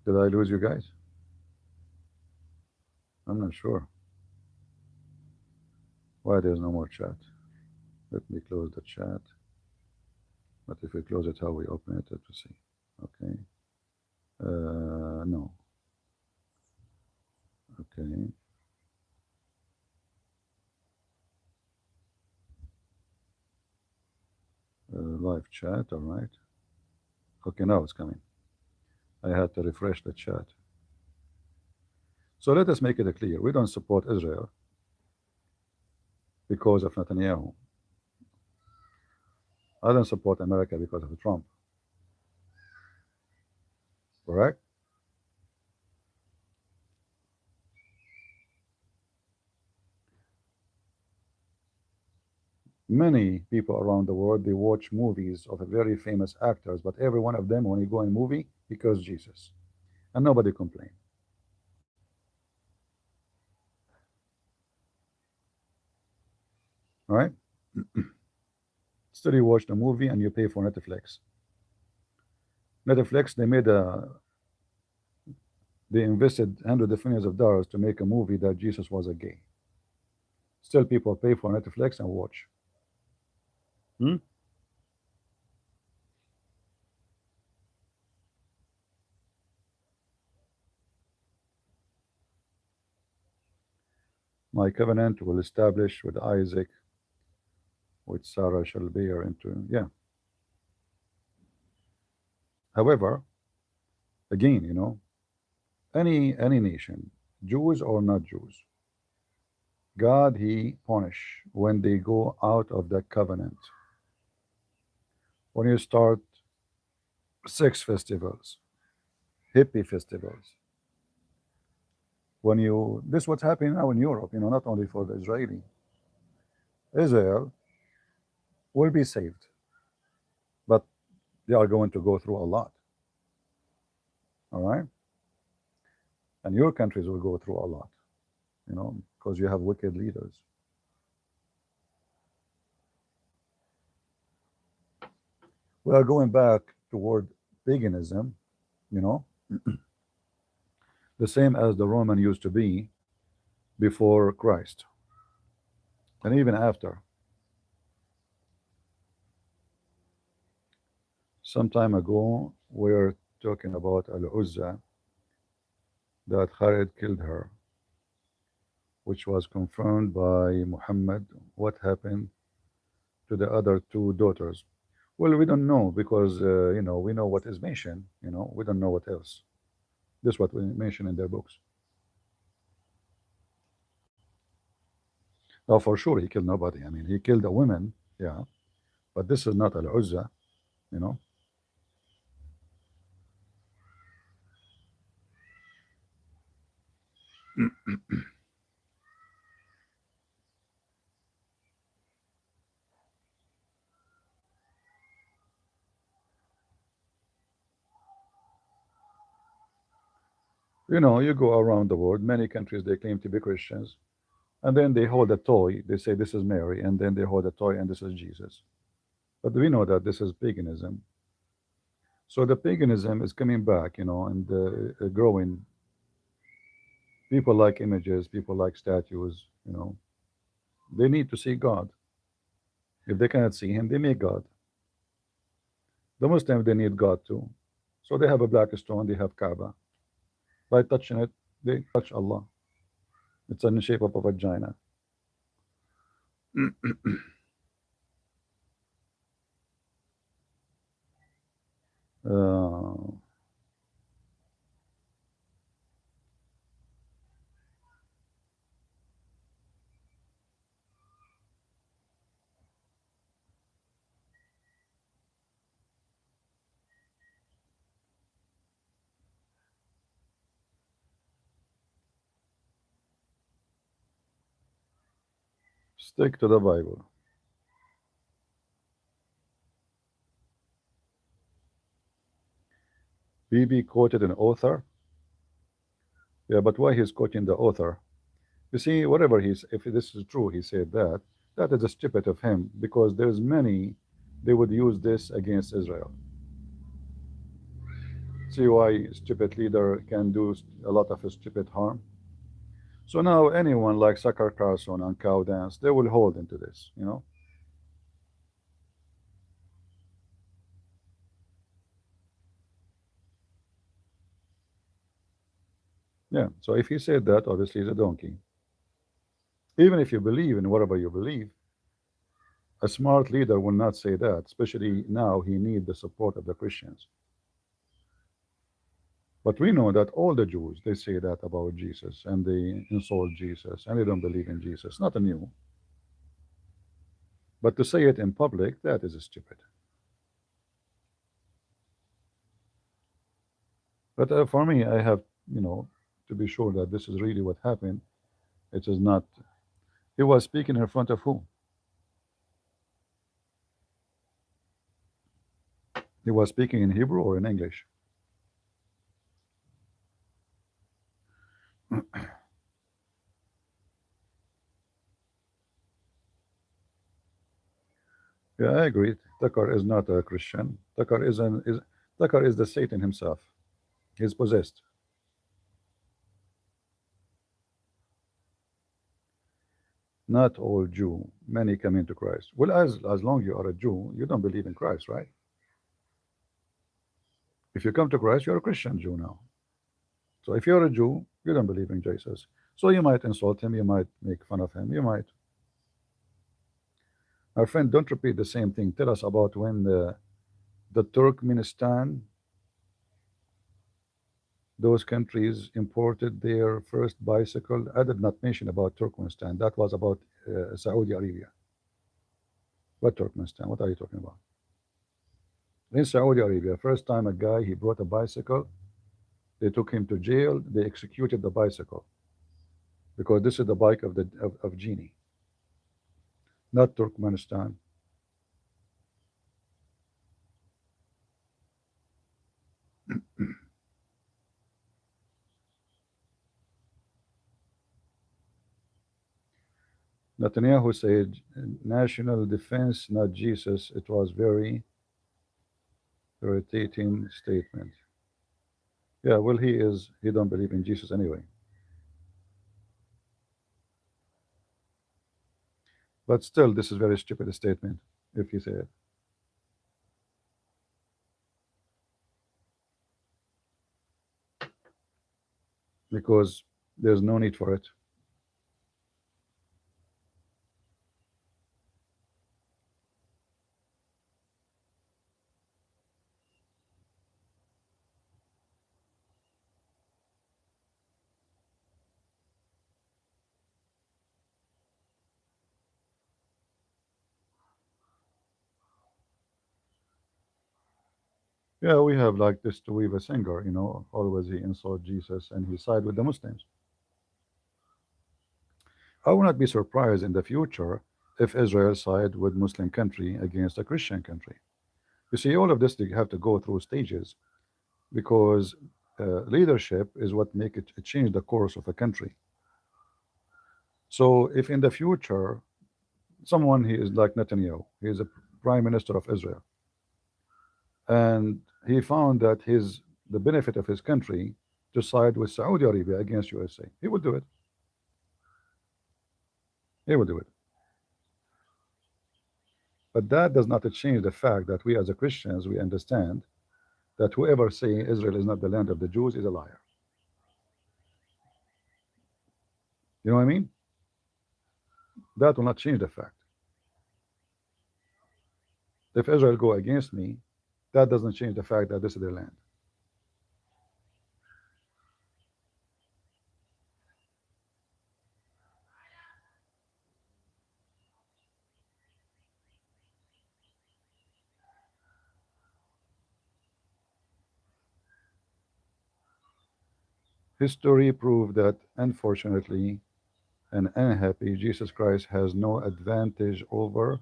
Did I lose you guys? I'm not sure why there's no more chat. Let me close the chat. But if we close it, how we open it to see? Okay. No. Okay. Live chat, all right. Okay, now it's coming. I had to refresh the chat. So let us make it clear. We don't support Israel because of Netanyahu. I don't support America because of Trump. Correct? Many people around the world, they watch movies of very famous actors, but every one of them, when you go in a movie, he kills Jesus. And nobody complains. Right? Still, you watch the movie and you pay for Netflix. Netflix, they invested hundreds of millions of dollars to make a movie that Jesus was a gay. Still, people pay for Netflix and watch. Hmm? My covenant will establish with Isaac, with Sarah shall bear into. Yeah. However, again, any nation, Jews or not Jews, God, he punish when they go out of the covenant. When you start sex festivals, hippie festivals, this what's happening now in Europe, not only for the Israeli. Israel will be saved, but they are going to go through a lot. All right? And your countries will go through a lot, because you have wicked leaders. We are going back toward paganism, the same as the Roman used to be before Christ, and even after. Some time ago, we were talking about Al-Uzza, that Khalid killed her, which was confirmed by Muhammad. What happened to the other two daughters? Well, we don't know because, we know what is mentioned, we don't know what else. This is what we mention in their books. Now, for sure, he killed nobody. I mean, he killed a woman, yeah, but this is not Al-Uzza, you know. You know, you go around the world, many countries they claim to be Christians, and then they hold a toy. They say this is Mary, and then they hold a toy, and this is Jesus. But we know that this is paganism. So the paganism is coming back, you know, and growing. People like images, people like statues, you know. They need to see God. If they cannot see Him, they make God. The Muslims, they need God too. So they have a black stone, they have Kaaba. By touching it, they touch Allah. It's in the shape of a vagina. Uh, Stick to the Bible. BB quoted an author. Yeah, but why he's quoting the author? You see, whatever he's, if this is true, he said that, that is stupid of him because there's many, they would use this against Israel. See why stupid leader can do a lot of stupid harm? So now anyone like Sucker Carson and Cow Dance, they will hold into this, you know? Yeah, so if he said that, obviously he's a donkey. Even if you believe in whatever you believe, a smart leader will not say that, especially now he needs the support of the Christians. But we know that all the Jews, they say that about Jesus, and they insult Jesus, and they don't believe in Jesus. Not new. But to say it in public, that is stupid. But for me, I have, you know, to be sure that this is really what happened. It is not. He was speaking in front of who? He was speaking in Hebrew or in English? Yeah, I agree. Tucker is not a Christian. Tucker is the Satan himself. He's possessed. Not all Jew. Many come into Christ. Well, as long you are a Jew, you don't believe in Christ, right? If you come to Christ, you're a Christian Jew now. So if you're a Jew, you don't believe in Jesus. So you might insult him, you might make fun of him, you might. Our friend, don't repeat the same thing. Tell us about when the Turkmenistan, those countries imported their first bicycle. I did not mention about Turkmenistan. That was about Saudi Arabia. What Turkmenistan? What are you talking about? In Saudi Arabia, first time a guy, he brought a bicycle. They took him to jail. They executed the bicycle because this is the bike of of genie, not Turkmenistan. Netanyahu said, national defense, not Jesus. It was very irritating statement. Yeah, well, he don't believe in Jesus anyway. But still, this is very stupid statement, if you say it. Because there's no need for it. Yeah, we have like this to weave a singer, you know, always he insult Jesus and he side with the Muslims. I will not be surprised in the future if Israel side with Muslim country against a Christian country. You see, all of this they have to go through stages because leadership is what make it change the course of a country. So if in the future someone he is like Netanyahu, he is a prime minister of Israel, and he found that his the benefit of his country to side with Saudi Arabia against USA, he would do it. He would do it. But that does not change the fact that we as a Christians we understand that whoever saying Israel is not the land of the Jews is a liar. You know what I mean? That will not change the fact. If Israel go against me, that doesn't change the fact that this is their land. History proved that, unfortunately and unhappy, Jesus Christ has no advantage over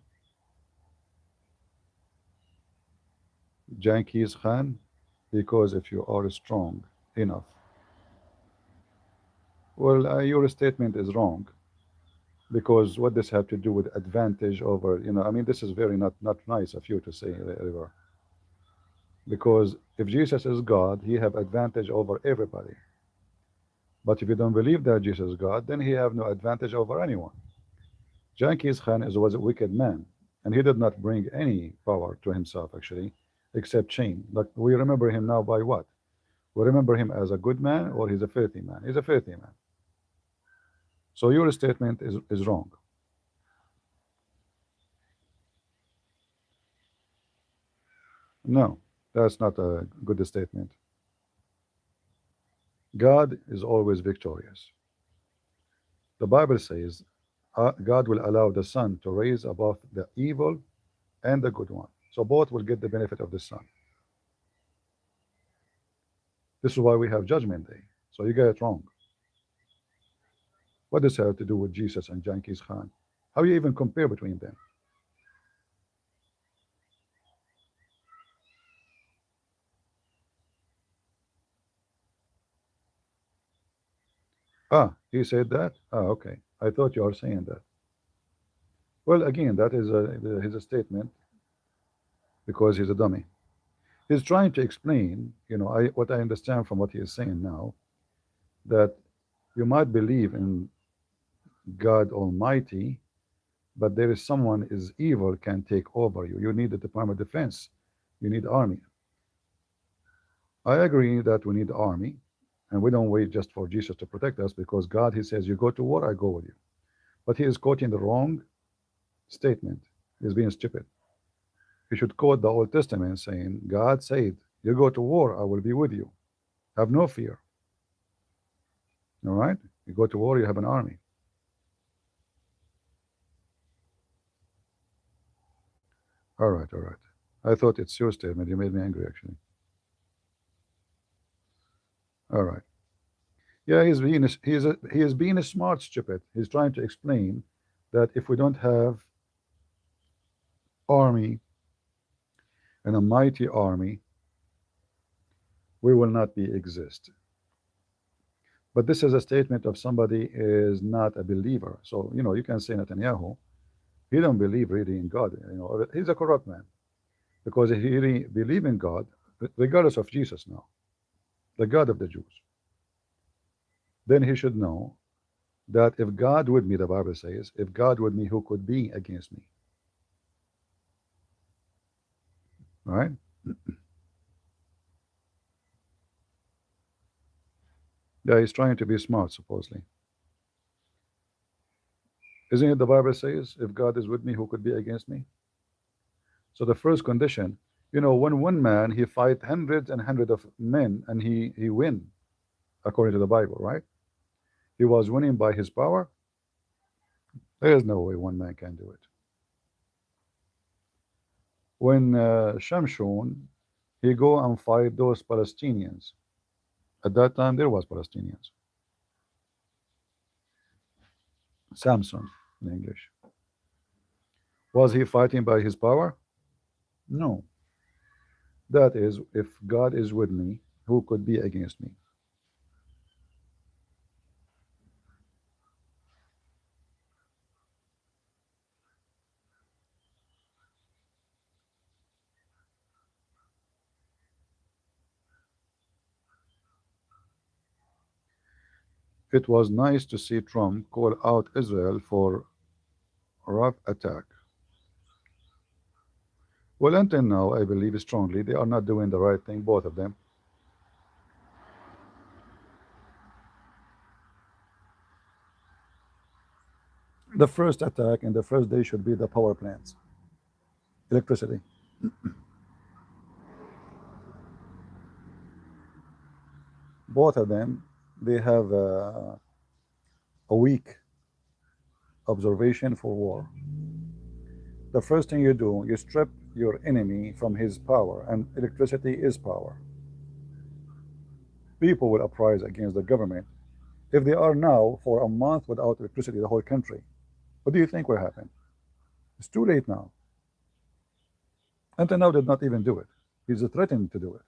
Genghis Khan, because if you are strong enough. Well, your statement is wrong, because what does have to do with advantage over, I mean, this is very not nice of you to say, River. Because if Jesus is God, he have advantage over everybody. But if you don't believe that Jesus is God, then he have no advantage over anyone. Genghis Khan was a wicked man, and he did not bring any power to himself, actually, except shame. Like, we remember him now by what? We remember him as a good man, or he's a filthy man? He's a filthy man. So your statement is wrong. No, that's not a good statement. God is always victorious. The Bible says God will allow the sun to rise above the evil and the good one. So both will get the benefit of the sun. This is why we have Judgment Day. So you get it wrong. What does it have to do with Jesus and Genghis Khan? How you even compare between them? Ah, he said that? Ah, okay. I thought you were saying that. Well, again, that is his statement, because he's a dummy. He's trying to explain, what I understand from what he is saying now, that you might believe in God Almighty, but there is someone is evil can take over you. You need the Department of Defense. You need army. I agree that we need the army, and we don't wait just for Jesus to protect us, because God, he says, you go to war, I go with you. But he is quoting the wrong statement. He's being stupid. He should quote the Old Testament saying, God said, you go to war, I will be with you. Have no fear. All right? You go to war, you have an army. All right, all right. I thought it's your statement. You made me angry, actually. All right. Yeah, he is being a smart stupid. He's trying to explain that if we don't have army and a mighty army, we will not be exist. But this is a statement of somebody is not a believer. So you can say Netanyahu, he don't believe really in God. He's a corrupt man, because if he really believe in God, regardless of Jesus now, the God of the Jews, then he should know that if God with me, the Bible says, if God with me, who could be against me? All right? Yeah, he's trying to be smart, supposedly. Isn't it the Bible says, if God is with me, who could be against me? So the first condition, when one man, he fight hundreds and hundreds of men, and he win, according to the Bible, right? He was winning by his power. There is no way one man can do it. When Shamshon, he go and fight those Palestinians. At that time, there was Palestinians. Samson, in English. Was he fighting by his power? No. That is, if God is with me, who could be against me? It was nice to see Trump call out Israel for rough attack. Well, until now, I believe strongly they are not doing the right thing, both of them. The first attack and the first day should be the power plants, electricity. Both of them, they have a weak observation for war. The first thing you do, you strip your enemy from his power, and electricity is power. People will uprise against the government. If they are now for a month without electricity, the whole country, what do you think will happen? It's too late now. Until now, did not even do it. He's threatening to do it.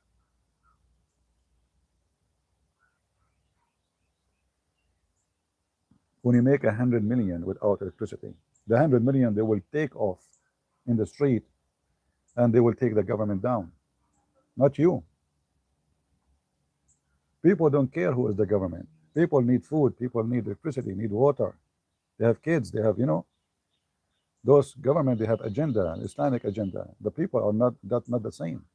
When you make 100 million without electricity, the 100 million, they will take off in the street and they will take the government down, not you. People don't care who is the government. People need food, people need electricity, need water. They have kids, they have, those government, they have agenda, an Islamic agenda. The people are not the same.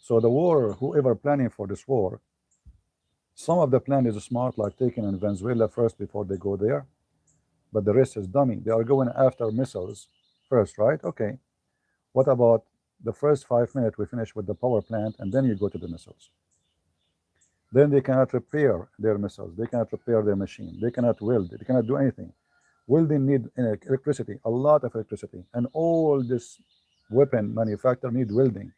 So the war, whoever planning for this war, some of the plan is smart, like taking in Venezuela first before they go there, but the rest is dummy. They are going after missiles first, right? Okay. What about the first 5 minutes we finish with the power plant and then you go to the missiles? Then they cannot repair their missiles. They cannot repair their machine. They cannot weld. They cannot do anything. Welding need electricity, a lot of electricity, and all this weapon manufacturer need welding.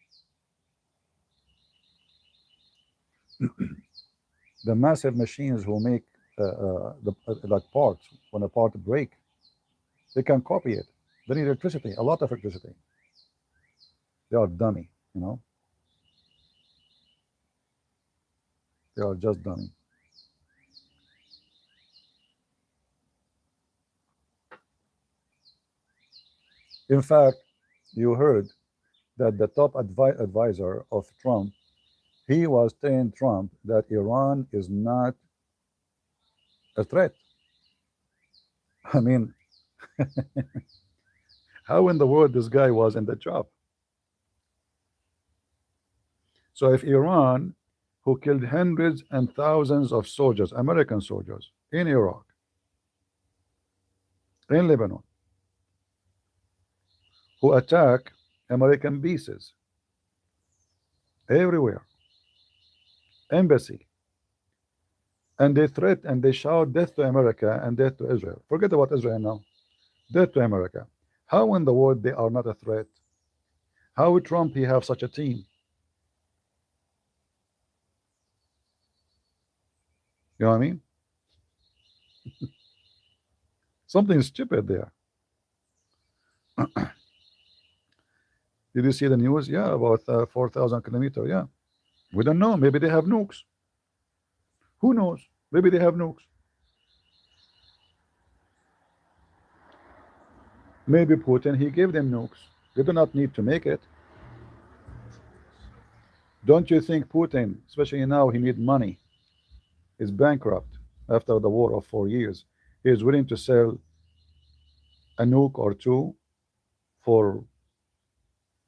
The massive machines who make like parts, when a part break, they can copy it. They need electricity, a lot of electricity. They are dummy, They are just dummy. In fact, you heard that the top advisor of Trump, he was telling Trump that Iran is not a threat. I mean, how in the world this guy was in the job? So if Iran, who killed hundreds and thousands of soldiers, American soldiers, in Iraq, in Lebanon, who attack American bases everywhere, embassy, and they threat and they shout death to America and death to Israel. Forget about Israel now. Death to America. How in the world they are not a threat? How would Trump he have such a team? You know what I mean? Something stupid there. Did you see the news? Yeah, about 4,000 kilometers. Yeah, we don't know. Maybe they have nukes. Who knows? Maybe they have nukes. Maybe Putin, he gave them nukes. They do not need to make it. Don't you think Putin, especially now, he need money, is bankrupt after the war of 4 years. He is willing to sell a nuke or two for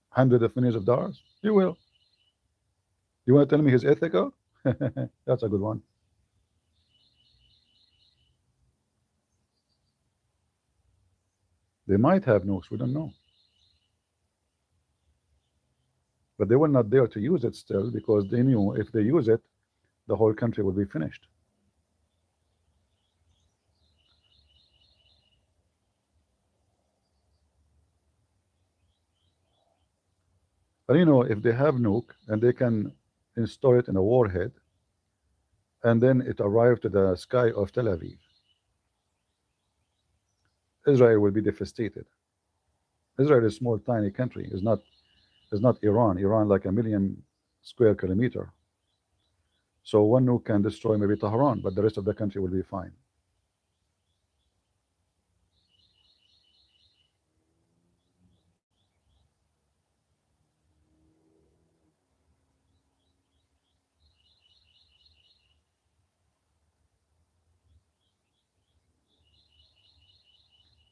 hundreds of millions of dollars. He will. You want to tell me he's ethical? That's a good one. They might have nukes, we don't know. But they were not there to use it still because they knew if they use it, the whole country would be finished. But if they have nuke and they can install it in a warhead and then it arrived to the sky of Tel Aviv, Israel will be devastated. Israel is a small, tiny country. It's not Iran. Iran like a million square kilometer. So one nuke can destroy maybe Tehran, but the rest of the country will be fine.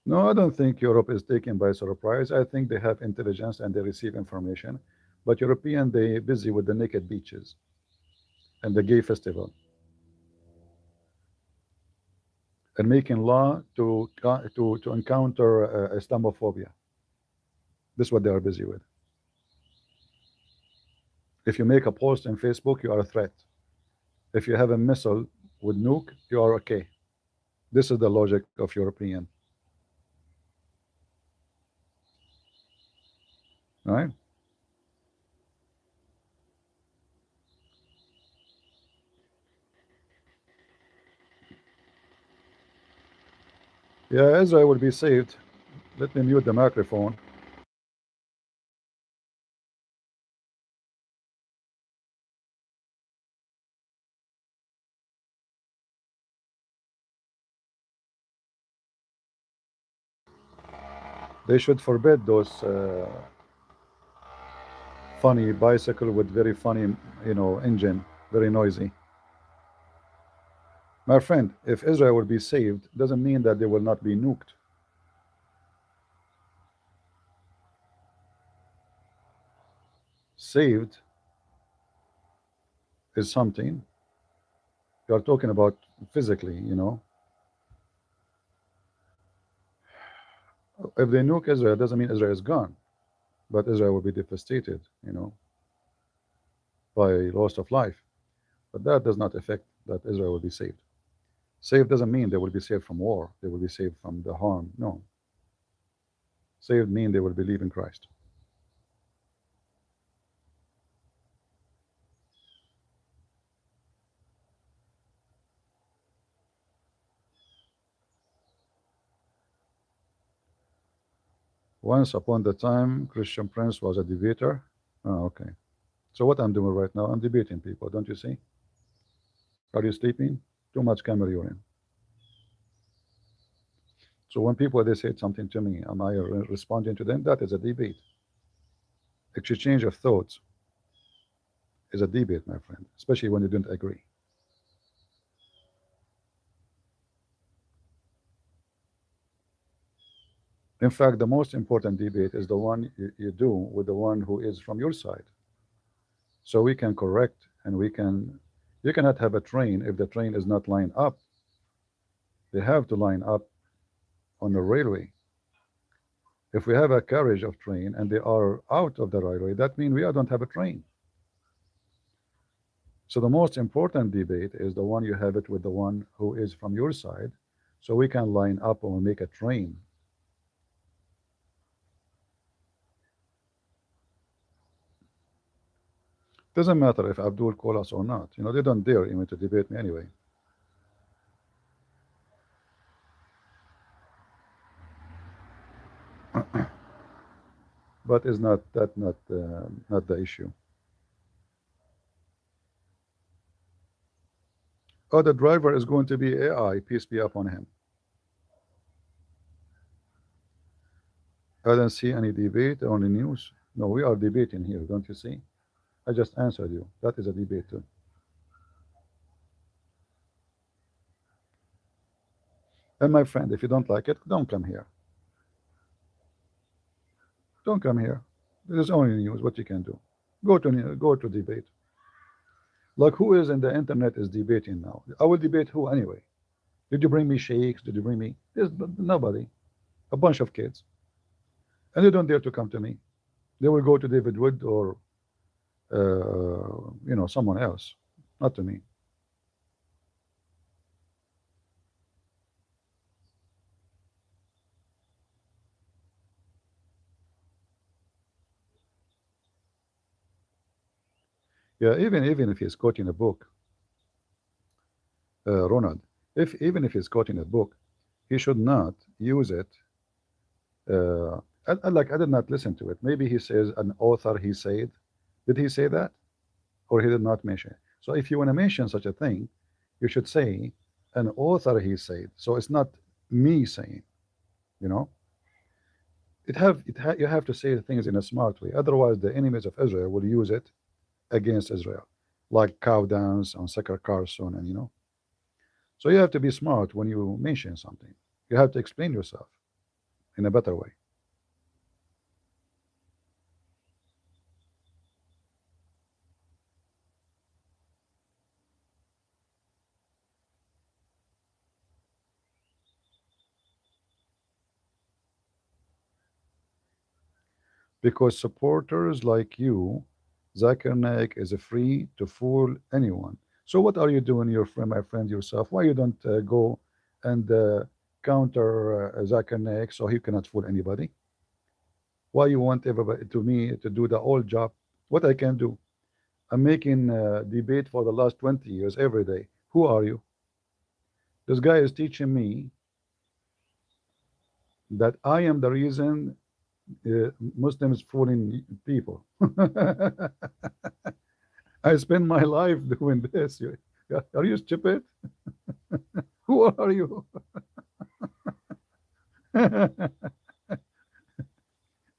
No, I don't think Europe is taken by surprise. I think they have intelligence and they receive information. But European, they busy with the naked beaches and the gay festival and making law to encounter Islamophobia. This is what they are busy with. If you make a post on Facebook, you are a threat. If you have a missile with nuke, you are okay. This is the logic of European. Right? Yeah, Israel will be saved. Let me mute the microphone. They should forbid those funny bicycle with very funny, engine, very noisy. My friend, if Israel will be saved, doesn't mean that they will not be nuked. Saved is something. You are talking about physically. If they nuke Israel, doesn't mean Israel is gone, but Israel will be devastated, by loss of life. But that does not affect that Israel will be saved. Saved doesn't mean they will be saved from war. They will be saved from the harm. No. Saved mean they will believe in Christ. Once upon the time, Christian Prince was a debater. Oh, okay. So what I'm doing right now, I'm debating people. Don't you see? Are you sleeping? Too much camera urine. So when people they say something to me, am I responding to them? That is a debate. Exchange of thoughts is a debate, my friend, especially when you don't agree. In fact, the most important debate is the one you do with the one who is from your side. So we can correct and you cannot have a train if the train is not lined up. They have to line up on the railway. If we have a carriage of train and they are out of the railway, that means we don't have a train. So the most important debate is the one you have it with the one who is from your side, so we can line up and make a train. Doesn't matter if Abdul call us or not. They don't dare even to debate me anyway. But is not that not the issue. Oh, the driver is going to be AI. Peace be upon him. I don't see any debate on the news. No, we are debating here. Don't you see? I just answered you. That is a debate too. And my friend, if you don't like it, don't come here. Don't come here. This is only news. What you can do? Go to debate. Like who is in the internet is debating now? I will debate who anyway? Did you bring me sheikhs? Did you bring me? There's nobody. A bunch of kids, and they don't dare to come to me. They will go to David Wood or someone else, not to me. Yeah, even if he's quoting a book, Ronald, if even if he's quoting a book, he should not use it. I did not listen to it. Maybe he says an author he said. Did he say that, or he did not mention it? So if you want to mention such a thing, you should say an author he said. So it's not me saying, you know. You have to say things in a smart way. Otherwise, the enemies of Israel will use it against Israel, like cow dance on Sucker Carson, and So you have to be smart when you mention something. You have to explain yourself in a better way. Because supporters like you, Zakir Naik is free to fool anyone. So what are you doing, your friend, my friend, yourself? Why you don't go and counter Zakir Naik so he cannot fool anybody? Why you want everybody to me to do the whole job? What I can do? I'm making debate for the last 20 years every day. Who are you? This guy is teaching me that I am the reason Muslims fooling people. I spend my life doing this. Are you stupid? Who are you?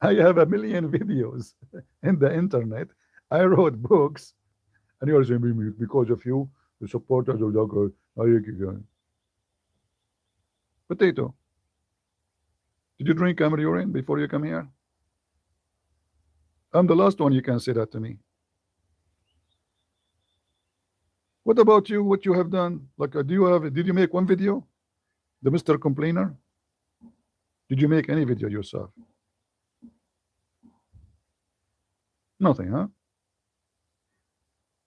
I have a million videos in the internet. I wrote books, and you're saying because of you, the supporters of the potato. Did you drink camel urine before you come here? I'm the last one you can say that to me. What about you? What you have done? Like, did you make one video? The Mr. Complainer? Did you make any video yourself? Nothing, huh?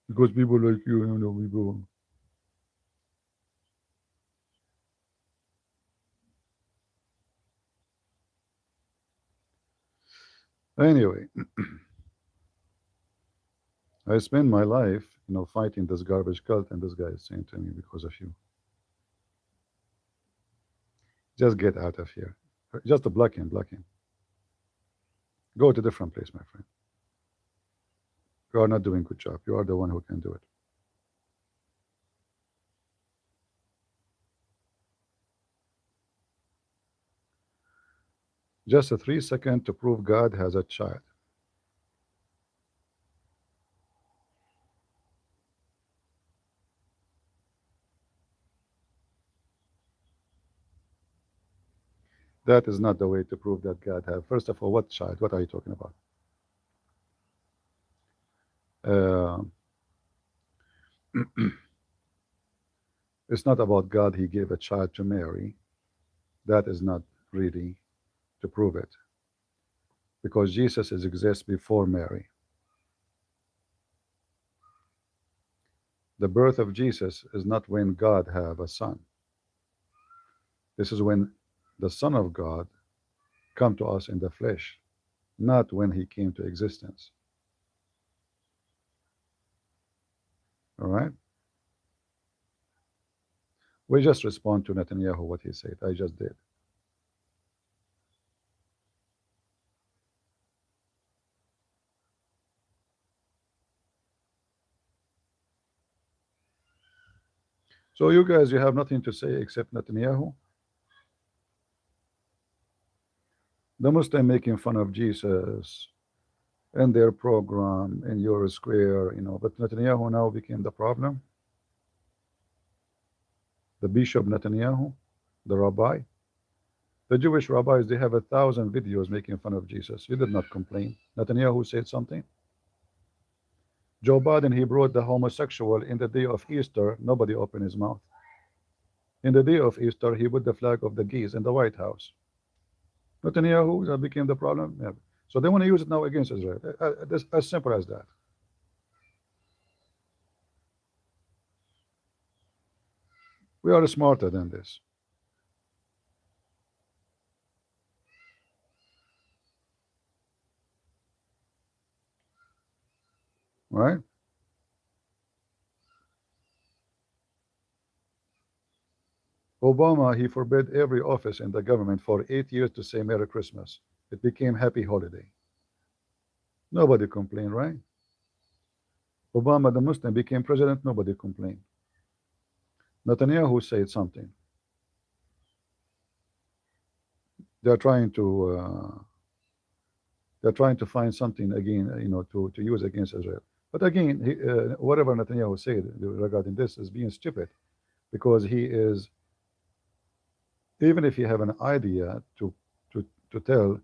Because people like you, people. Anyway, I spend my life, fighting this garbage cult, and this guy is saying to me because of you. Just get out of here. Just block him, block him. Go to a different place, my friend. You are not doing a good job. You are the one who can do it. Just a 3 second to prove God has a child. That is not the way to prove that God has. First of all, what child? What are you talking about? It's not about God. He gave a child to Mary. That is not really to prove it, because Jesus exists before Mary. The birth of Jesus is not when God have a son. This is when the Son of God come to us in the flesh, not when he came to existence. All right? We just respond to Netanyahu what he said. I just did. So you guys, you have nothing to say except Netanyahu? The Muslim making fun of Jesus and their program in your square, but Netanyahu now became the problem. The Bishop Netanyahu, the rabbi. The Jewish rabbis, they have 1,000 videos making fun of Jesus. You did not complain. Netanyahu said something. Joe Biden, he brought the homosexual in the day of Easter. Nobody opened his mouth. In the day of Easter, he put the flag of the geese in the White House. Netanyahu, that became the problem. Yeah. So they want to use it now against Israel. As simple as that. We are smarter than this. Right? Obama, he forbade every office in the government for 8 years to say Merry Christmas. It became Happy Holiday. Nobody complained, right? Obama, the Muslim, became president, nobody complained. Netanyahu said something. They're trying to find something again, to use against Israel. But again, whatever Netanyahu said regarding this is being stupid, because he is, even if you have an idea to tell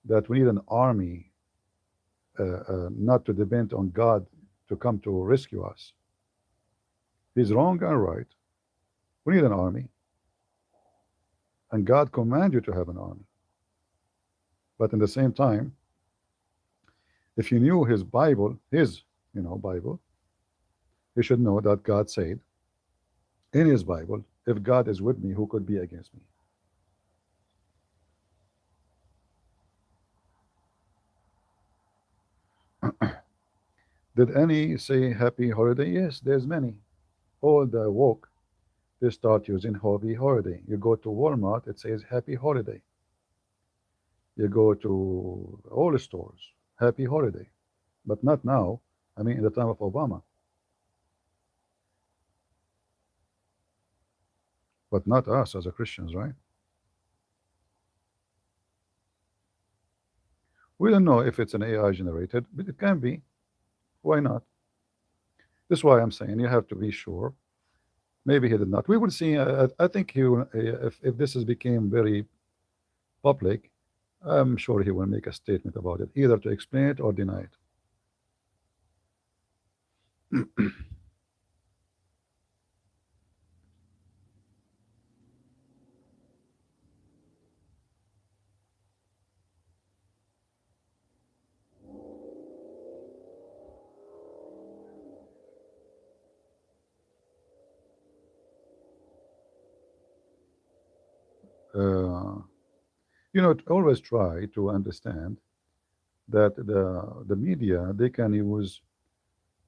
that we need an army, not to depend on God to come to rescue us. He's wrong and right. We need an army, and God commands you to have an army. But in the same time, if you knew his Bible, Bible, you should know that God said in his Bible, if God is with me, who could be against me? Did any say happy holiday? Yes, there's many. All the woke, they start using happy holiday. You go to Walmart, it says happy holiday. You go to all the stores, happy holiday. But not now. I mean, in the time of Obama. But not us as a Christians, right? We don't know if it's an AI generated, but it can be. Why not? This is why I'm saying you have to be sure. Maybe he did not. We will see. I think he will, if this has became very public, I'm sure he will make a statement about it, either to explain it or deny it. Uh, always try to understand that the media, they can use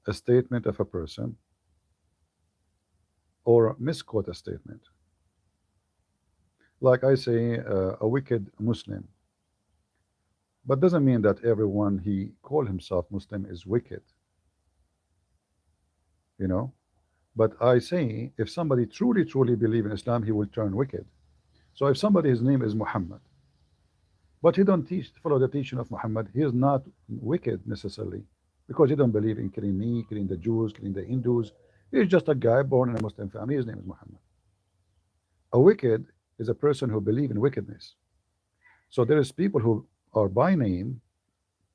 a statement of a person or misquote a statement. Like I say, a wicked Muslim, but doesn't mean that everyone he call himself Muslim is wicked. But I say, if somebody truly believe in Islam, he will turn wicked. So if somebody, his name is Muhammad, but he don't follow the teaching of Muhammad, he is not wicked necessarily, because he don't believe in killing me, killing the Jews, killing the Hindus. He's just a guy born in a Muslim family. His name is Muhammad. A wicked is a person who believe in wickedness. So there is people who are by name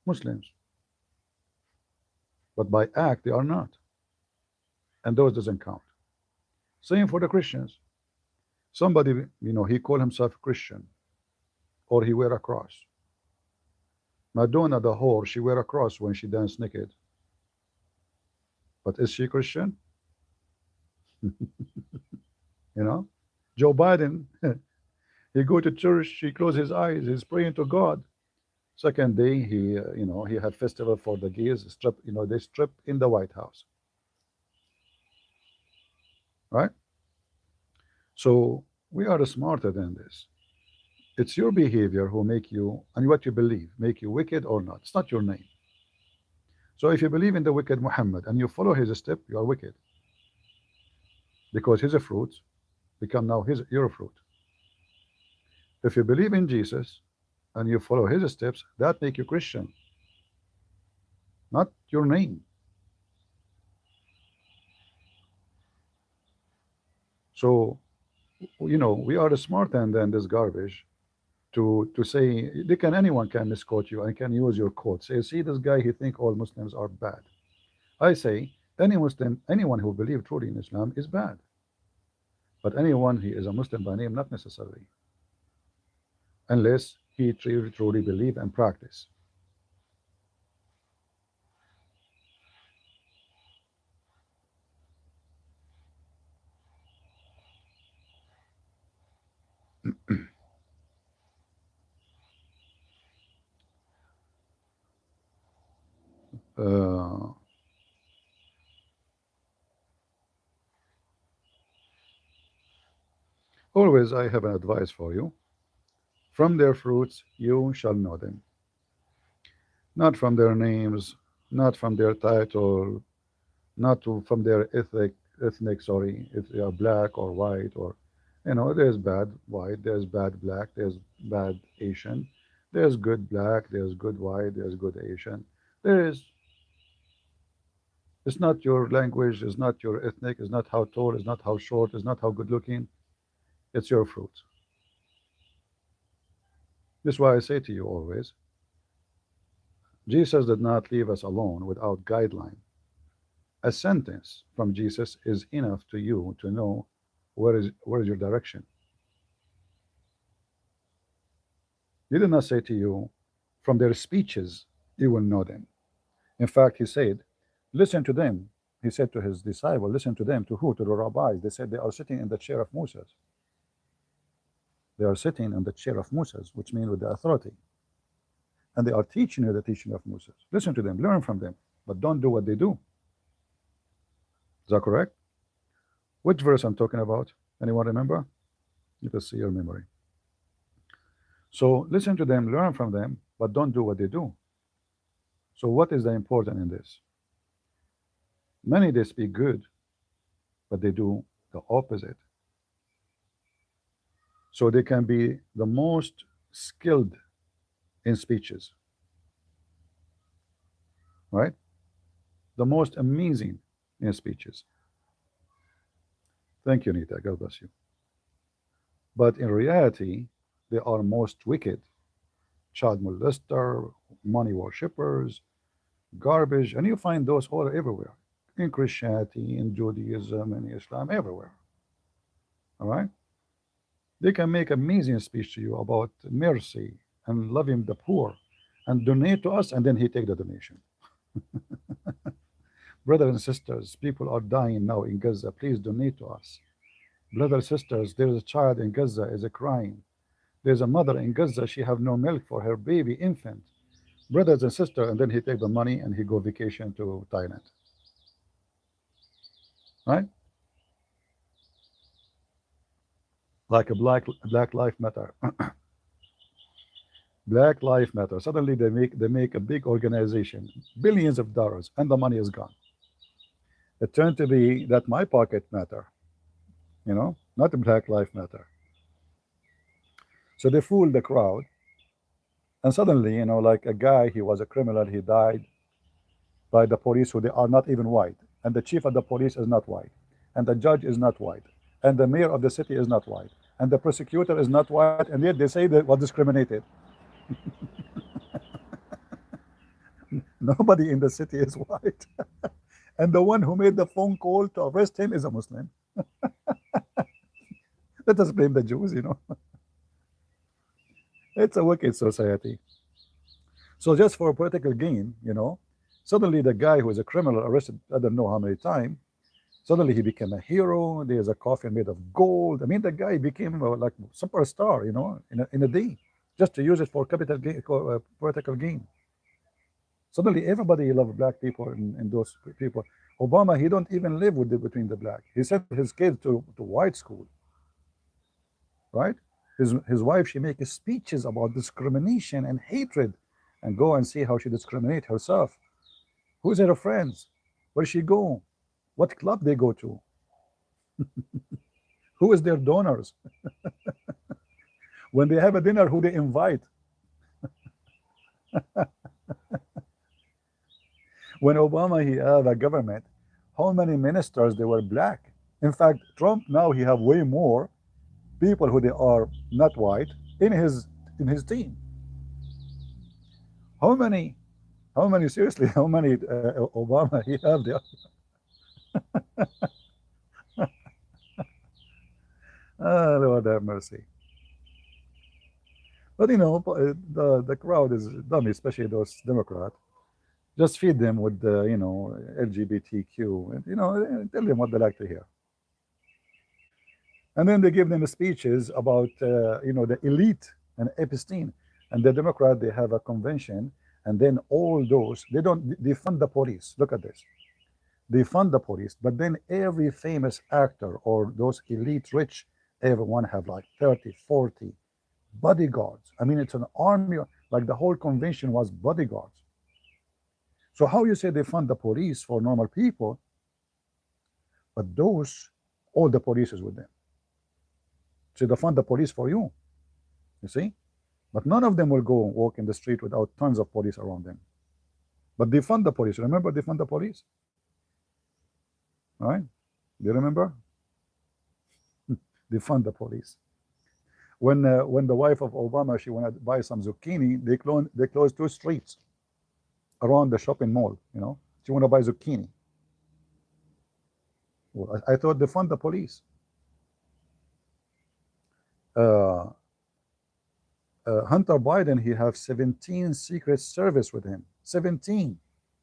Muslims, but by act they are not, and those doesn't count. Same for the Christians. Somebody, he call himself Christian, or he wear a cross. Madonna, the whore, she wear a cross when she dance naked. But is she Christian? Joe Biden, he go to church, he close his eyes, he's praying to God. Second day, he had festival for the gays, strip, they strip in the White House. Right? So we are smarter than this. It's your behavior who make you, and what you believe, make you wicked or not. It's not your name. So if you believe in the wicked Muhammad and you follow his step, you are wicked. Because his fruits become now your fruit. If you believe in Jesus and you follow his steps, that make you Christian. Not your name. So, we are smarter than this garbage to say anyone can misquote you and can use your quote. Say, see, this guy, he think all Muslims are bad. I say any Muslim, anyone who believes truly in Islam is bad. But anyone he is a Muslim by name, not necessarily, unless he truly believe and practice. Always I have an advice for you. From their fruits you shall know them. Not from their names, not from their title, not from their ethnic, sorry, if they are black or white, or there's bad white, there's bad black, there's bad Asian, there's good black, there's good white, there's good Asian. There is. It's not your language, it's not your ethnic, it's not how tall, it's not how short, it's not how good looking, it's your fruit. This is why I say to you always, Jesus did not leave us alone without guideline. A sentence from Jesus is enough to you to know where is your direction. He did not say to you, from their speeches you will know them. In fact, he said, listen to them. He said to his disciple, listen to them. To who? To the rabbis. They said they are sitting in the chair of Moses. They are sitting in the chair of Moses, which means with the authority. And they are teaching you the teaching of Moses. Listen to them, learn from them, but don't do what they do. Is that correct? Which verse I'm talking about? Anyone remember? Let us see your memory. So listen to them, learn from them, but don't do what they do. So what is the important in this? Many, they speak good, but they do the opposite. So they can be the most skilled in speeches, right? The most amazing in speeches. Thank you, Nita. God bless you. But in reality, they are most wicked. Child molester, money worshippers, garbage, and you find those all everywhere. In Christianity, in Judaism, in Islam, everywhere. All right? They can make amazing speech to you about mercy and loving the poor and donate to us, and then he take the donation. Brothers and sisters, people are dying now in Gaza. Please donate to us. Brothers and sisters, there's a child in Gaza is crying. There's a mother in Gaza, she have no milk for her baby infant. Brothers and sisters, and then he take the money and he go vacation to Thailand. Right? Like a Black Life Matter. Black Life Matter. Suddenly they make a big organization, billions of dollars, and the money is gone. It turned to be that my pocket matter, not the Black Life Matter. So they fooled the crowd, and suddenly, like a guy, he was a criminal, he died by the police who they are not even white, and the chief of the police is not white, and the judge is not white, and the mayor of the city is not white, and the prosecutor is not white, and yet they say they were discriminated. Nobody in the city is white. And the one who made the phone call to arrest him is a Muslim. Let us blame the Jews, It's a wicked society. So just for political gain, suddenly the guy who is a criminal arrested, I don't know how many times, suddenly he became a hero. There's a coffin made of gold. I mean, the guy became like superstar, in a day, just to use it for capital gain, political gain. Suddenly everybody loves black people and those people. Obama, he don't even live between the black. He sent his kids to white school, right? His wife, she makes speeches about discrimination and hatred, and go and see how she discriminates herself. Who's her friends? Where she go? What club they go to? Who is their donors? When they have a dinner, who they invite? When Obama, he had a government, how many ministers they were black? In fact, Trump now, he have way more people who they are not white in his team. How many seriously, how many Obama he have there? Lord have mercy. But the crowd is dummy, especially those Democrats. Just feed them with the LGBTQ, and tell them what they like to hear. And then they give them speeches about the elite and Epstein. And the Democrat, they have a convention, and then all those, they fund the police. Look at this. They fund the police, but then every famous actor or those elite rich, everyone have like 30, 40 bodyguards. I mean, it's an army, like the whole convention was bodyguards. So how you say they fund the police for normal people, But those, all the police is with them. So they fund the police for you. You see? But none of them will go walk in the street without tons of police around them. But they fund the police. Remember, they fund the police, right? Do you remember? They fund the police. When the wife of Obama, she wanted to buy some zucchini, they closed 2 streets around the shopping mall. She want to buy zucchini. Well, I thought they fund the police. Uh, Hunter Biden, he have 17 Secret Service with him, 17,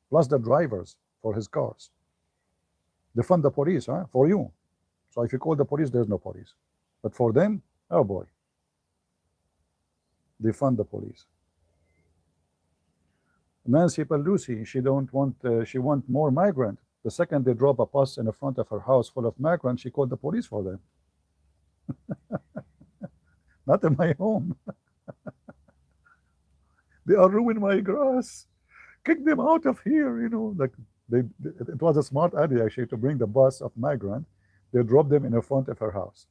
plus the drivers for his cars. They fund the police, huh? For you. So if you call the police, there's no police. But for them, oh boy, they fund the police. Nancy Pelosi, she don't want, she want more migrant. The second they drop a bus in the front of her house full of migrants, she called the police for them. Not in my home. They are ruining my grass. Kick them out of here. Like it was a smart idea actually to bring the bus of migrant. They drop them in the front of her house.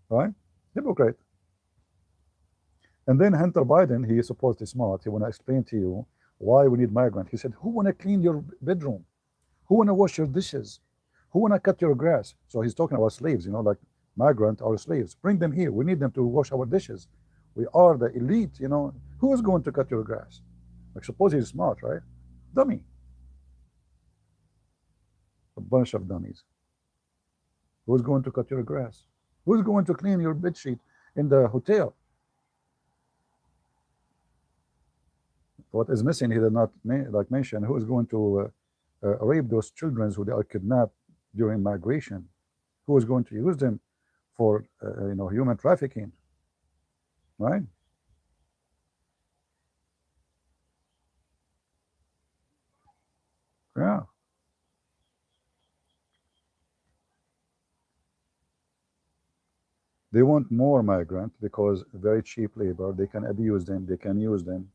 Right? Hypocrite. And then Hunter Biden, he is supposedly smart. He want to explain to you why we need migrant. He said, who want to clean your bedroom? Who want to wash your dishes? Who want to cut your grass? So he's talking about slaves, like migrant or slaves. Bring them here. We need them to wash our dishes. We are the elite, Who is going to cut your grass? Like, suppose he's smart, right? Dummy. A bunch of dummies. Who's going to cut your grass? Who's going to clean your bed sheet in the hotel? What is missing, he did not mention, who is going to rape those children who they are kidnapped during migration? Who is going to use them for human trafficking? Right? Yeah. They want more migrant because very cheap labor. They can abuse them. They can use them.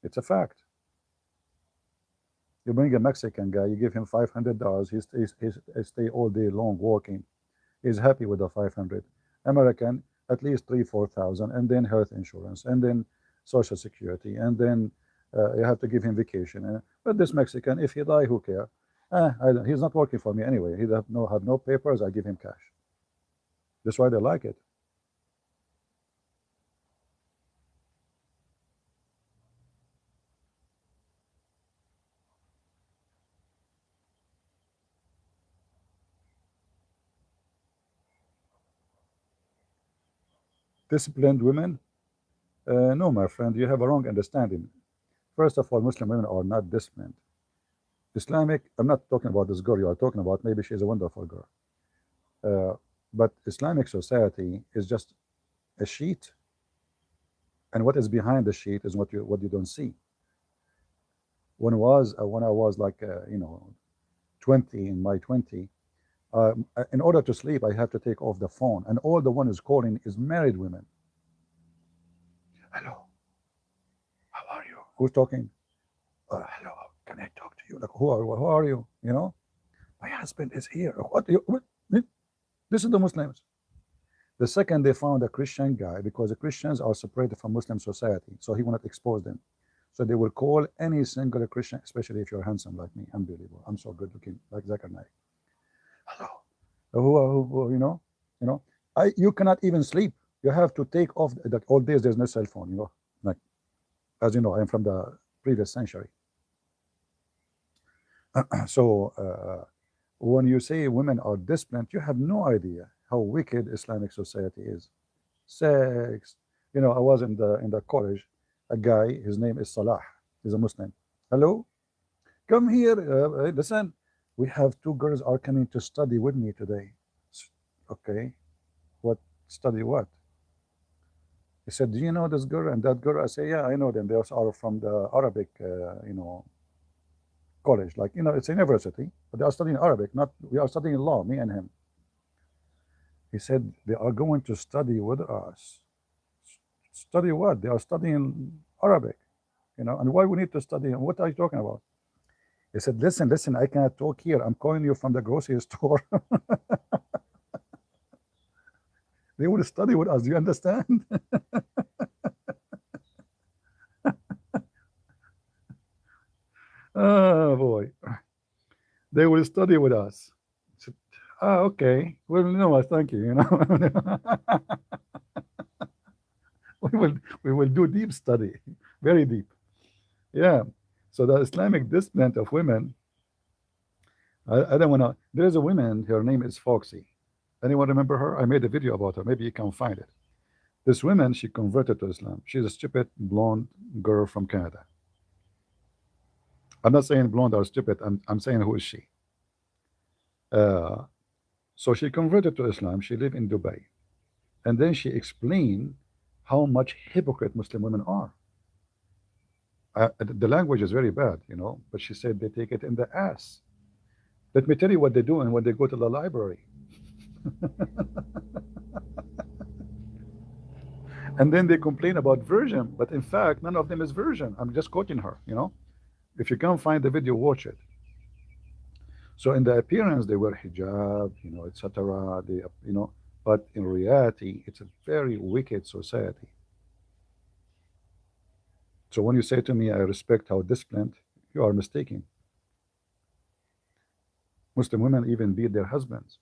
It's a fact. You bring a Mexican guy, you give him $500. He stay all day long working. He's happy with the 500. American, at least 3,000-4,000, and then health insurance, and then Social Security, and then you have to give him vacation. But this Mexican, if he die, who care? He's not working for me anyway. He have no papers. I give him cash. That's why they like it. Disciplined women? No, my friend, you have a wrong understanding. First of all, Muslim women are not disciplined. Islamic, I'm not talking about this girl you are talking about. Maybe she's a wonderful girl. But Islamic society is just a sheet, and what is behind the sheet is what you don't see. When I was like 20, in my 20, in order to sleep, I have to take off the phone, and all the one is calling is married women. Hello, how are you? Who's talking? Hello, can I talk to you? Like, who are you? My husband is here. What? This is the Muslims. The second they found a Christian guy, because the Christians are separated from Muslim society, so he wanted to expose them. So they will call any single Christian, especially if you're handsome like me. Unbelievable. I'm so good looking, like Zakir Naik. Hello. Who you cannot even sleep. You have to take off that. All days there's no cell phone. Like, as you know, I'm from the previous century. So when you say women are disciplined, you have no idea how wicked Islamic society is. Sex. I was in the college. A guy, his name is Salah. He's a Muslim. Hello, come here. Listen, we have 2 girls are coming to study with me today. Okay, what study? What? He said, do you know this girl and that girl? I say, yeah, I know them. They are from the Arabic, college. Like, it's a university, but they are studying Arabic. Not we are studying law, me and him. He said, they are going to study with us. Study what? They are studying Arabic, and why we need to study? What are you talking about? He said, listen, listen, I cannot talk here. I'm calling you from the grocery store. They will study with us. Do you understand? Oh boy. They will study with us. I said, ah, okay. Well, no, thank you. You know, we will do deep study, very deep. Yeah. So the Islamic discipline of women, I don't want to. There's a woman. Her name is Foxy. Anyone remember her? I made a video about her. Maybe you can find it. This woman, she converted to Islam. She's a stupid blonde girl from Canada. I'm not saying blonde are stupid. I'm saying who is she? Uh, so she converted to Islam. She lived in Dubai, and then she explained how much hypocrite Muslim women are. The language is very bad, you know, but she said they take it in the ass. Let me tell you what they do when they go to the library. And then they complain about version, but in fact, none of them is version. I'm just quoting her, you know. If you can't find the video, watch it. So in the appearance, they wear hijab, you know, etc. They, you know, but in reality, it's a very wicked society. So when you say to me, I respect how disciplined, you are mistaken. Muslim women even beat their husbands.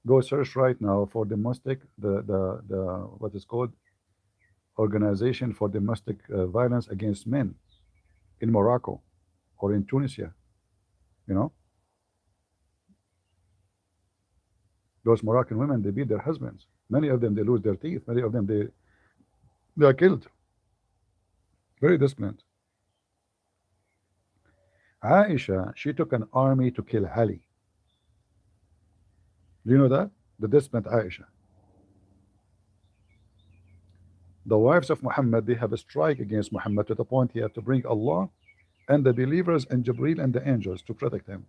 Go search right now for domestic, the what is called Organization for Domestic Violence Against Men in Morocco or in Tunisia. You know, those Moroccan women, they beat their husbands. Many of them, they lose their teeth. Many of them, they are killed. Very disciplined. Aisha, she took an army to kill Ali. Do you know that? The disciplined Aisha. The wives of Muhammad, they have a strike against Muhammad to the point he had to bring Allah and the believers and Jibreel and the angels to protect him.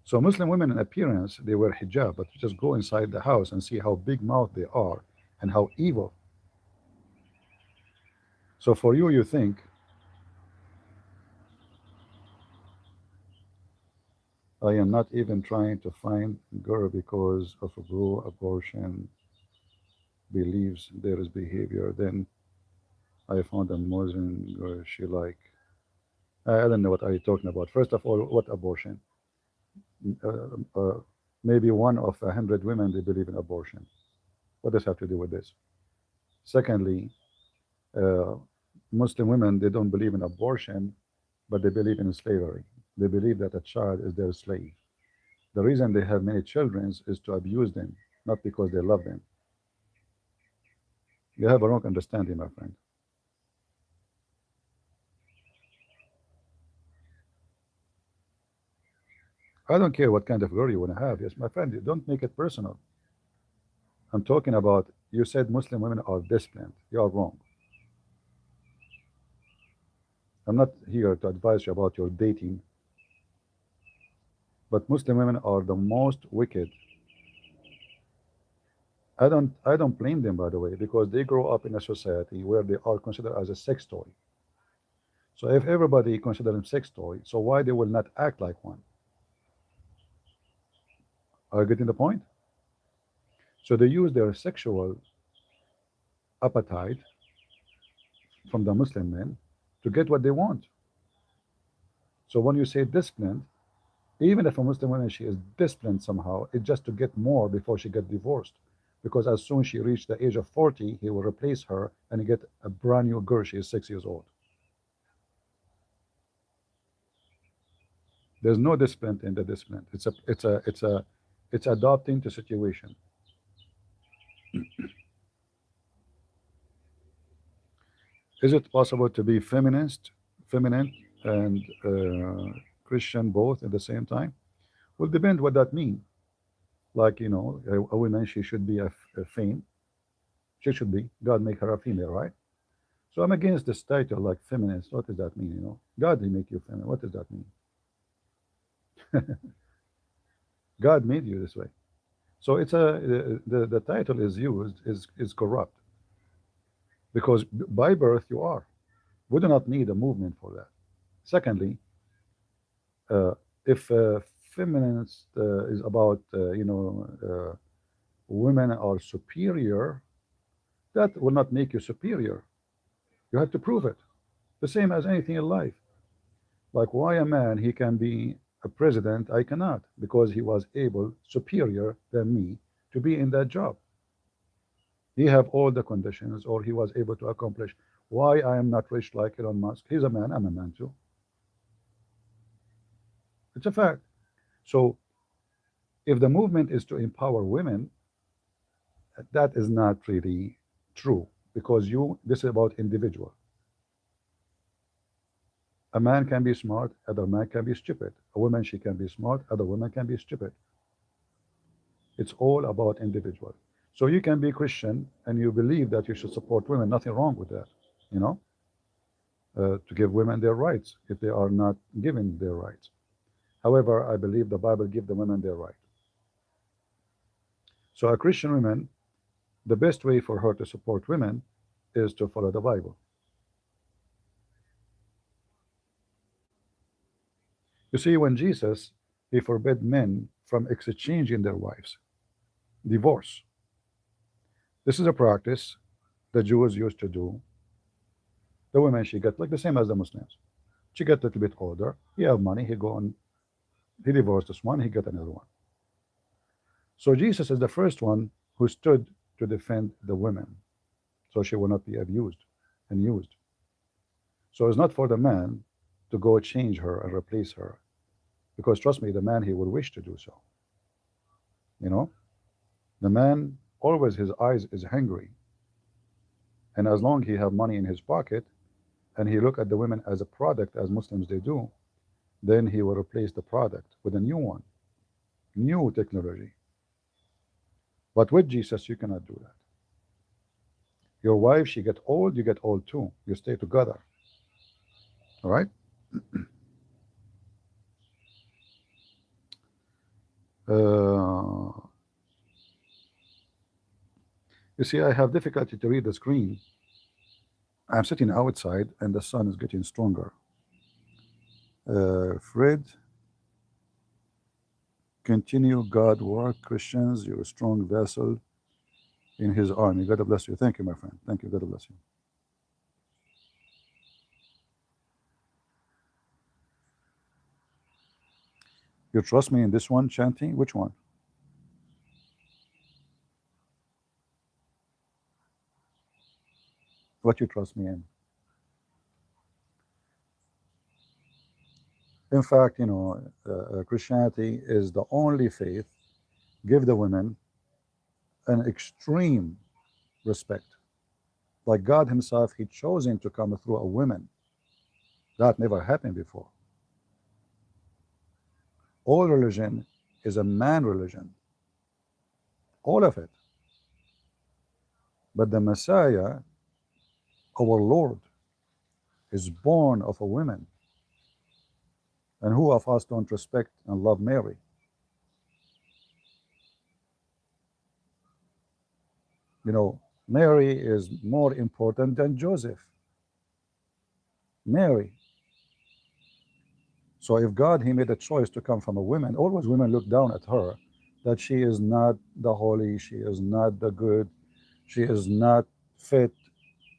So Muslim women in appearance, they wear hijab, but just go inside the house and see how big mouth they are and how evil. So for you, you think, I am not even trying to find girl because of a bro abortion believes there is behavior. Then I found a Muslim girl she like. I don't know what are you talking about. First of all, what abortion? Uh, uh, Maybe one of 100 women they believe in abortion. What does have to do with this? Secondly, uh, Muslim women they don't believe in abortion, but they believe in slavery. They believe that a child is their slave. The reason they have many children is to abuse them, not because they love them. You have a wrong understanding, my friend. I don't care what kind of girl you want to have. Yes, my friend, you don't make it personal. I'm talking about you said Muslim women are disciplined. You are wrong. I'm not here to advise you about your dating, but Muslim women are the most wicked. I don't blame them, by the way, because they grow up in a society where they are considered as a sex toy. So if everybody considers them sex toy, so why they will not act like one? Are you getting the point? So they use their sexual appetite from the Muslim men to get what they want. So when you say disciplined, even if a Muslim woman she is disciplined somehow, it's just to get more before she get divorced. Because as soon as she reached the age of 40, he will replace her and get a brand new girl. She is 6 years old. There's no discipline in the discipline. It's adopting the situation. Is it possible to be feminine, and Christian both at the same time? Will depend what that means. Like you know, a woman she should be a femme. She should be. God make her a female, right? So I'm against this title like feminist. What does that mean? You know, God they make you feminine. What does that mean? God made you this way. So it's the title is used is corrupt because by birth you are. We do not need a movement for that. Secondly, if feminist is about women are superior, that will not make you superior. You have to prove it. The same as anything in life. Like why a man he can be a president, I cannot, because he was able superior than me to be in that job. He have all the conditions, or he was able to accomplish. Why I am not rich like Elon Musk? He's a man, I'm a man too. It's a fact. So if the movement is to empower women, that is not really true, because this is about individual. A man can be smart, other man can be stupid. A woman, she can be smart, other woman can be stupid. It's all about individual. So you can be Christian and you believe that you should support women, nothing wrong with that, you know, to give women their rights if they are not given their rights. However, I believe the Bible gives the women their right. So a Christian woman, the best way for her to support women is to follow the Bible. You see, when Jesus, he forbid men from exchanging their wives, divorce. This is a practice the Jews used to do. The women, she get like the same as the Muslims. She get a little bit older. He have money. He go and he divorced this one. He get another one. So Jesus is the first one who stood to defend the women, so she will not be abused and used. So it's not for the man to go change her and replace her, because trust me, the man he will wish to do so. You know, the man always his eyes is hungry, and as long he have money in his pocket, and he look at the women as a product, as Muslims they do, then he will replace the product with a new one, new technology. But with Jesus, you cannot do that. Your wife, she get old, you get old too. You stay together. All right? You see, I have difficulty to read the screen. I'm sitting outside and the sun is getting stronger. Fred, continue God work, Christians, you're a strong vessel in his army. God bless you. Thank you, my friend. Thank you. God bless you. You trust me in this one, chanting? Which one? What you trust me in? In fact, you know, Christianity is the only faith give the women an extreme respect. Like God himself, he chosen to come through a woman. That never happened before. All religion is a man religion. All of it. But the Messiah, our Lord, is born of a woman. And who of us don't respect and love Mary? You know, Mary is more important than Joseph. Mary. So if God, he made a choice to come from a woman, always women look down at her, that she is not the holy, she is not the good, she is not fit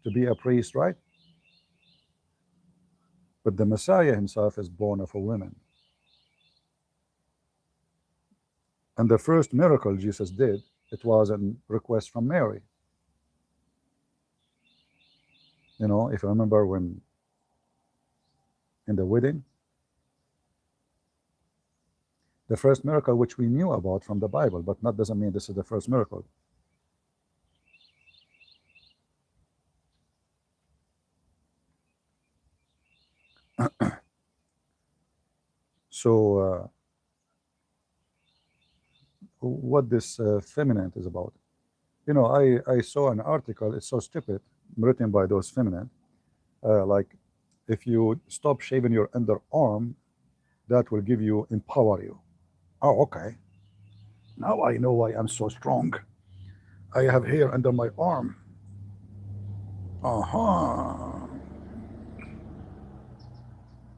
to be a priest, right? But the Messiah himself is born of a woman. And the first miracle Jesus did, it was a request from Mary. You know, if you remember when in the wedding, the first miracle which we knew about from the Bible, but that doesn't mean this is the first miracle. So what this feminine is about. You know, I saw an article, it's so stupid, written by those feminine, like if you stop shaving your underarm, that will give you, empower you. Oh, okay. Now I know why I'm so strong. I have hair under my arm. Uh-huh.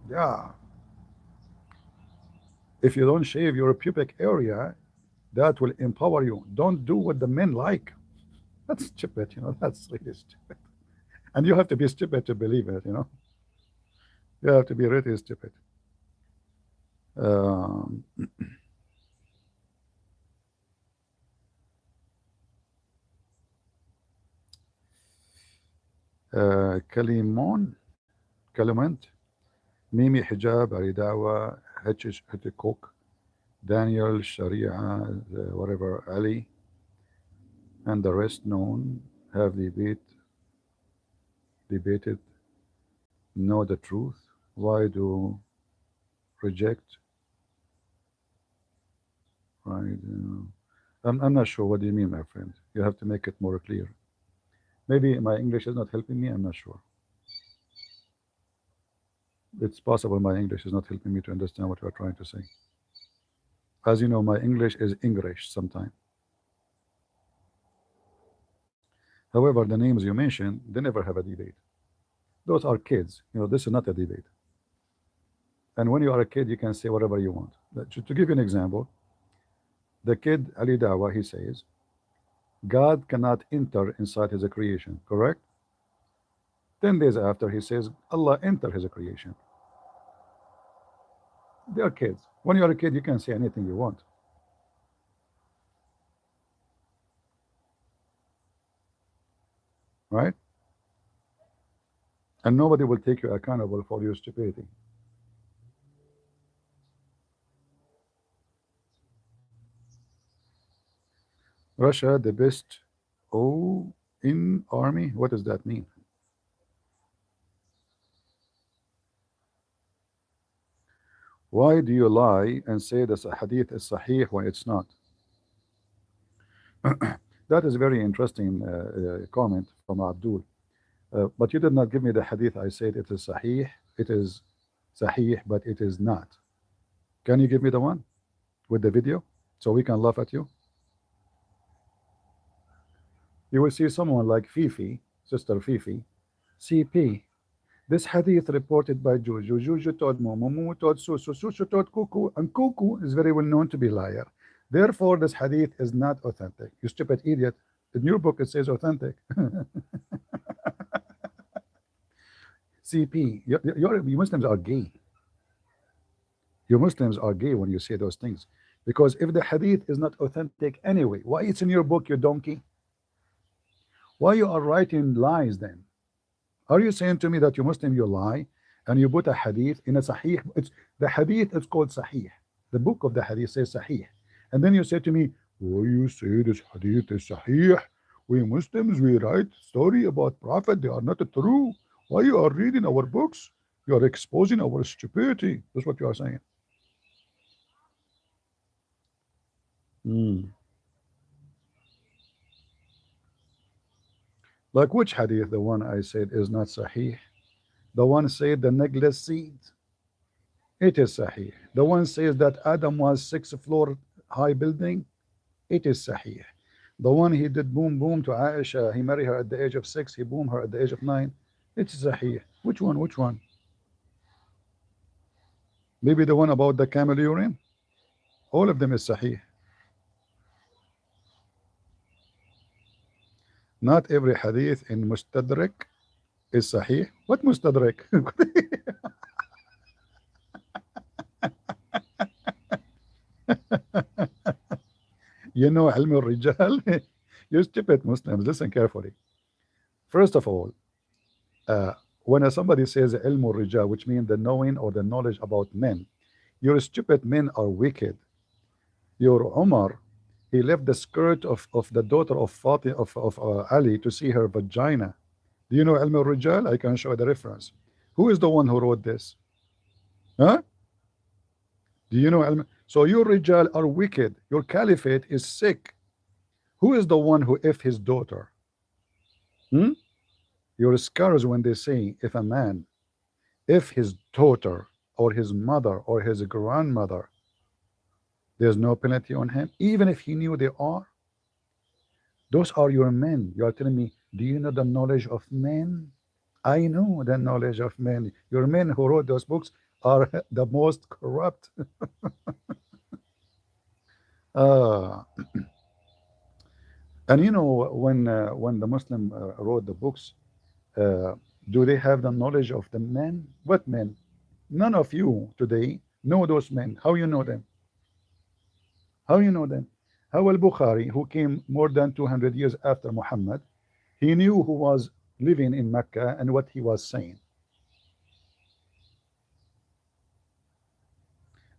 Yeah. If you don't shave your pubic area, that will empower you. Don't do what the men like. That's stupid, you know. That's really stupid. And you have to be stupid to believe it, you know. You have to be really stupid. Um, كليمون كلمنت ميمي حجاب علي دعوة هتش هتكوك Daniel Sharia whatever Ali and the rest known have debated know the truth. Why do reject? Right? I'm not sure what do you mean, my friend. You have to make it more clear. Maybe my English is not helping me. I'm not sure. It's possible my English is not helping me to understand what you're trying to say. As you know, my English is English sometimes. However, the names you mentioned, they never have a debate. Those are kids. You know, this is not a debate. And when you are a kid, you can say whatever you want. To give you an example, the kid Ali Dawa, he says, God cannot enter inside his creation, correct? 10 days after, he says, Allah enter his creation. They are kids. When you are a kid, you can say anything you want. Right? And nobody will take you accountable for your stupidity. Russia, the best in army? What does that mean? Why do you lie and say that a hadith is sahih when it's not? That is a very interesting comment from Abdul. But you did not give me the hadith. I said it is sahih. It is sahih, but it is not. Can you give me the one with the video so we can laugh at you? You will see someone like Fifi, Sister Fifi, CP. This hadith reported by Juju. Juju told Mumu, Mumu told Susu, Susu told Kuku, and Kuku is very well known to be liar. Therefore, this hadith is not authentic. You stupid idiot. In your book, it says authentic. CP, you Muslims are gay. You Muslims are gay when you say those things. Because if the hadith is not authentic anyway, why it's in your book, you donkey? Why you are writing lies then? Are you saying to me that you Muslim, you lie, and you put a hadith in a sahih? The hadith is called sahih. The book of the hadith says sahih. And then you say to me, why you say this hadith is sahih? We Muslims, we write story about Prophet, they are not true. Why you are reading our books? You are exposing our stupidity. That's what you are saying. Like which hadith? The one I said is not sahih. The one said the necklace seed. It is sahih. The one says that Adam was 6th floor high building. It is sahih. The one he did boom boom to Aisha, he married her at the age of 6, he boomed her at the age of 9. It's sahih. Which one? Which one? Maybe the one about the camel urine? All of them is sahih. Not every hadith in Mustadrak is sahih. What Mustadrak? You know Ilm al-Rijal? You stupid Muslims, listen carefully. First of all, when somebody says Ilm al-Rijal, which means the knowing or the knowledge about men, your stupid men are wicked. Your Umar, he left the skirt of the daughter of Fatima of Ali to see her vagina. Do you know Ilm al-Rijal? I can show the reference. Who is the one who wrote this? Huh? Do you know Ilm? So your Rijal are wicked. Your caliphate is sick. Who is the one who if his daughter? Your scholars, when they say if a man, if his daughter or his mother or his grandmother, there's no penalty on him, even if he knew they are. Those are your men. You are telling me, do you know the knowledge of men? I know the knowledge of men. Your men who wrote those books are the most corrupt. uh, and you know, when the Muslim wrote the books, uh, do they have the knowledge of the men? What men? None of you today know those men. How you know them? How you know them? How al-Bukhari, who came more than 200 years after Muhammad, he knew who was living in Mecca and what he was saying.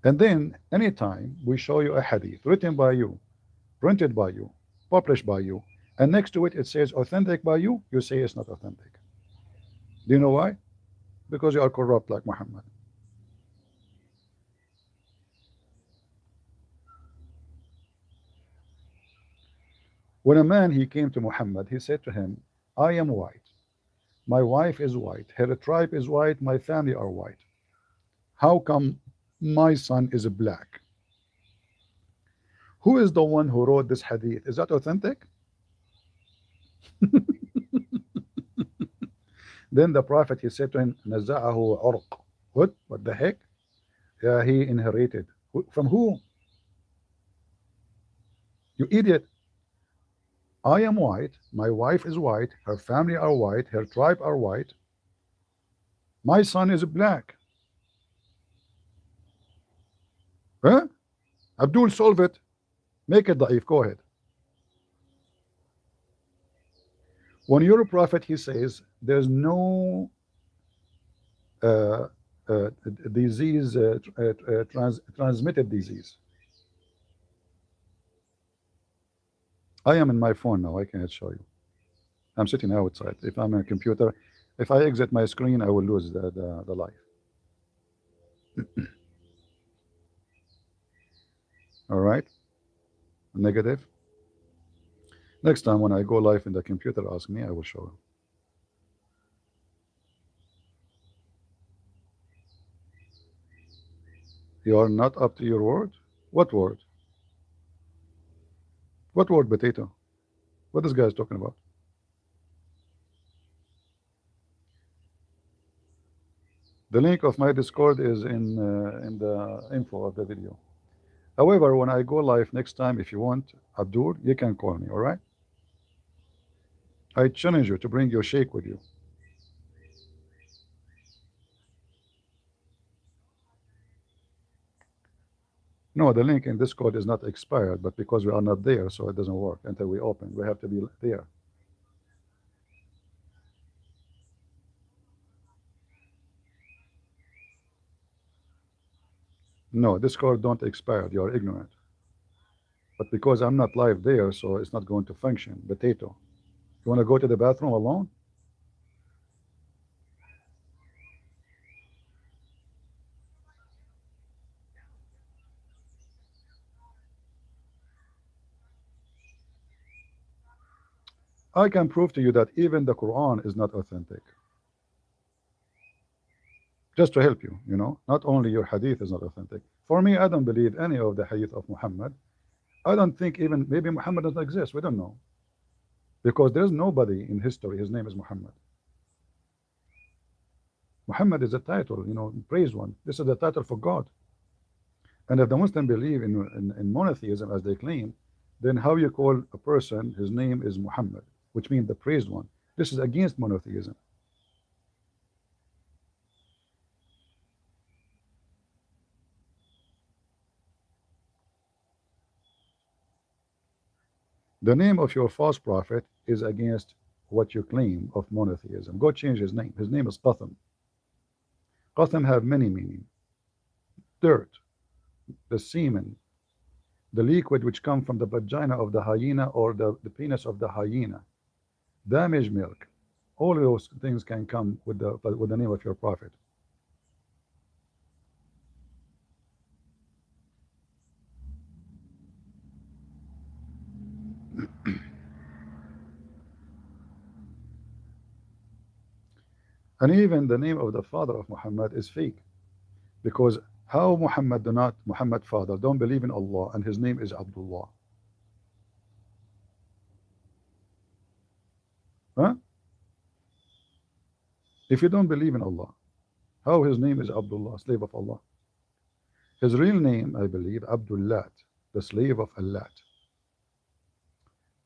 And then anytime we show you a hadith written by you, printed by you, published by you, and next to it it says authentic by you, you say it's not authentic. Do you know why? Because you are corrupt like Muhammad. When a man he came to Muhammad, he said to him, I am white, my wife is white, her tribe is white, my family are white. How come my son is black? Who is the one who wrote this hadith? Is that authentic? Then the Prophet, he said to him, Naza'ahu urq. What? What the heck? Yeah, he inherited. From who? You idiot. I am white, my wife is white, her family are white, her tribe are white. My son is black. Huh? Abdul, solve it. Make it da'if. Go ahead. When you're a prophet, he says, there's no uh, disease, transmitted disease. I am in my phone now. I can't show you. I'm sitting outside. If I'm on a computer, if I exit my screen, I will lose the life. All right. Negative. Next time when I go live in the computer, ask me. I will show you. You are not up to your word? What word? What word, potato? What this guy is talking about? The link of my Discord is in the info of the video. However, when I go live next time, if you want, Abdur, you can call me, all right? I challenge you to bring your sheikh with you. No, the link in Discord is not expired, but because we are not there, so it doesn't work until we open. We have to be there. No, Discord don't expire. You are ignorant. But because I'm not live there, so it's not going to function. Potato. You want to go to the bathroom alone? I can prove to you that even the Quran is not authentic. Just to help you, you know, not only your hadith is not authentic. For me, I don't believe any of the hadith of Muhammad. I don't think even maybe Muhammad doesn't exist. We don't know. Because there's nobody in history, his name is Muhammad. Muhammad is a title, you know, praised one. This is the title for God. And if the Muslims believe in monotheism as they claim, then how you call a person, his name is Muhammad, which means the praised one. This is against monotheism. The name of your false prophet is against what you claim of monotheism. Go change his name. His name is Qatham. Qatham have many meanings. Dirt, the semen, the liquid which come from the vagina of the hyena or the penis of the hyena, damaged milk. All of those things can come with the name of your prophet. And even the name of the father of Muhammad is fake, because how Muhammad father don't believe in Allah and his name is Abdullah? Huh? If you don't believe in Allah, How his name is Abdullah, slave of Allah? His real name, I believe, Abdullat, the slave of Allah.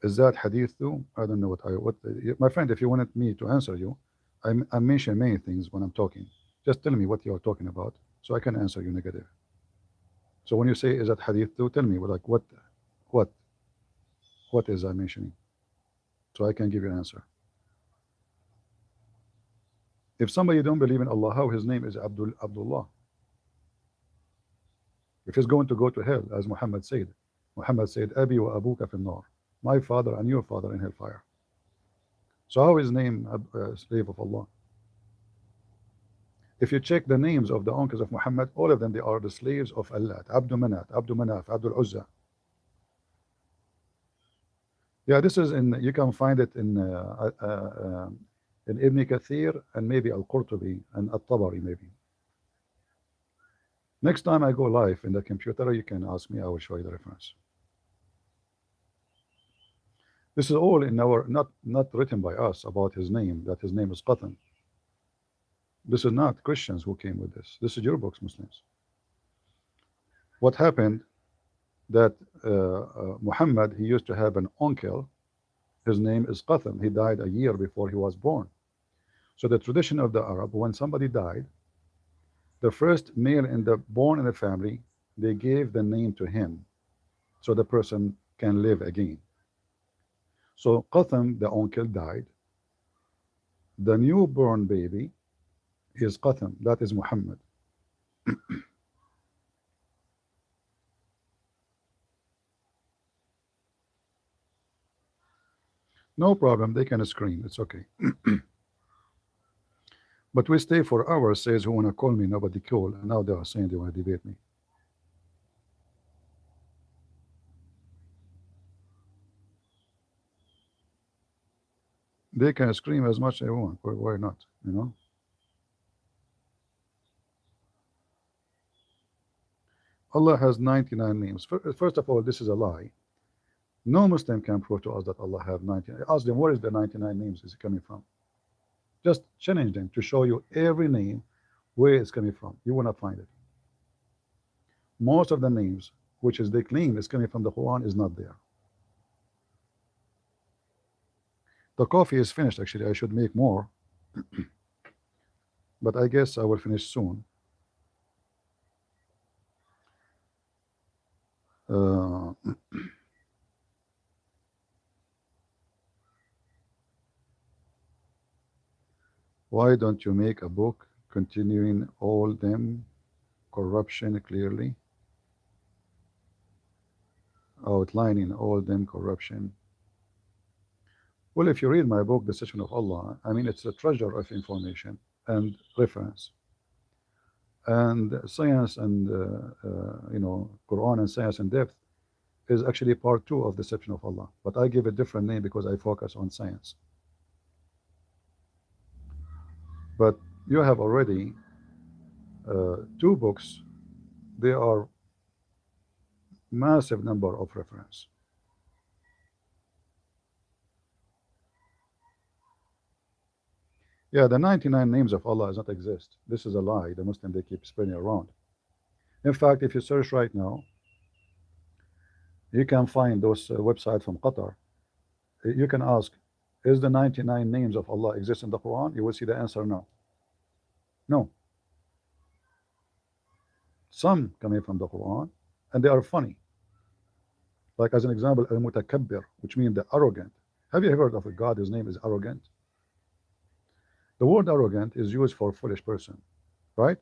Is that hadith too? I don't know what my friend, if you wanted me to answer you, I mention many things when I'm talking. Just tell me what you are talking about so I can answer you negative. So when you say is that hadith too, tell me like what what is I mentioning so I can give you an answer. If somebody don't believe in Allah, how his name is Abdullah? If he's going to go to hell, as Muhammad said, Abi wa abuka fi nar, my father and your father in hellfire. So how is name slave of Allah? If you check the names of the uncles of Muhammad, all of them, they are the slaves of Allah. Abdul Manat, Abdul Manaf, Abdul Uzza. Yeah, this is in, you can find it in Ibn Kathir and maybe Al-Qurtubi and At-Tabari maybe. Next time I go live in the computer, you can ask me, I will show you the reference. This is all in our, not written by us about his name, that his name is Qatan. This is not Christians who came with this. This is your books, Muslims. What happened that Muhammad, he used to have an uncle. His name is Qatham. He died a year before he was born. So the tradition of the Arab, when somebody died, the first male born in the family, they gave the name to him so the person can live again. So Qatham, the uncle, died. The newborn baby is Qatham, that is Muhammad. No problem, they can scream, it's okay. But we stay for hours, says who wanna call me, nobody call, and now they are saying they wanna debate me. They can scream as much as they want, why not, you know? Allah has 99 names. First of all, this is a lie. No Muslim can prove to us that Allah have 99. Ask them, where is the 99 names is coming from? Just challenge them to show you every name where it's coming from. You will not find it. Most of the names which is they claim is coming from the Quran is not there. The coffee is finished. Actually, I should make more, but I guess I will finish soon. Why don't you make a book continuing all them corruption clearly, outlining all them corruption? Well, if you read my book, The Session of Allah, I mean, it's a treasure of information and reference. And science and, you know, Quran and science in depth is actually part 2 of Deception of Allah. But I give a different name because I focus on science. But you have already 2 books. They are massive number of reference. Yeah, the 99 names of Allah does not exist. This is a lie. The Muslim, they keep spreading around. In fact, if you search right now, you can find those websites from Qatar. You can ask, is the 99 names of Allah exist in the Quran? You will see the answer no. No. Some coming from the Quran, and they are funny. Like as an example, al-mutakabbir, which means the arrogant. Have you ever heard of a God? His name is arrogant. The word arrogant is used for a foolish person, right?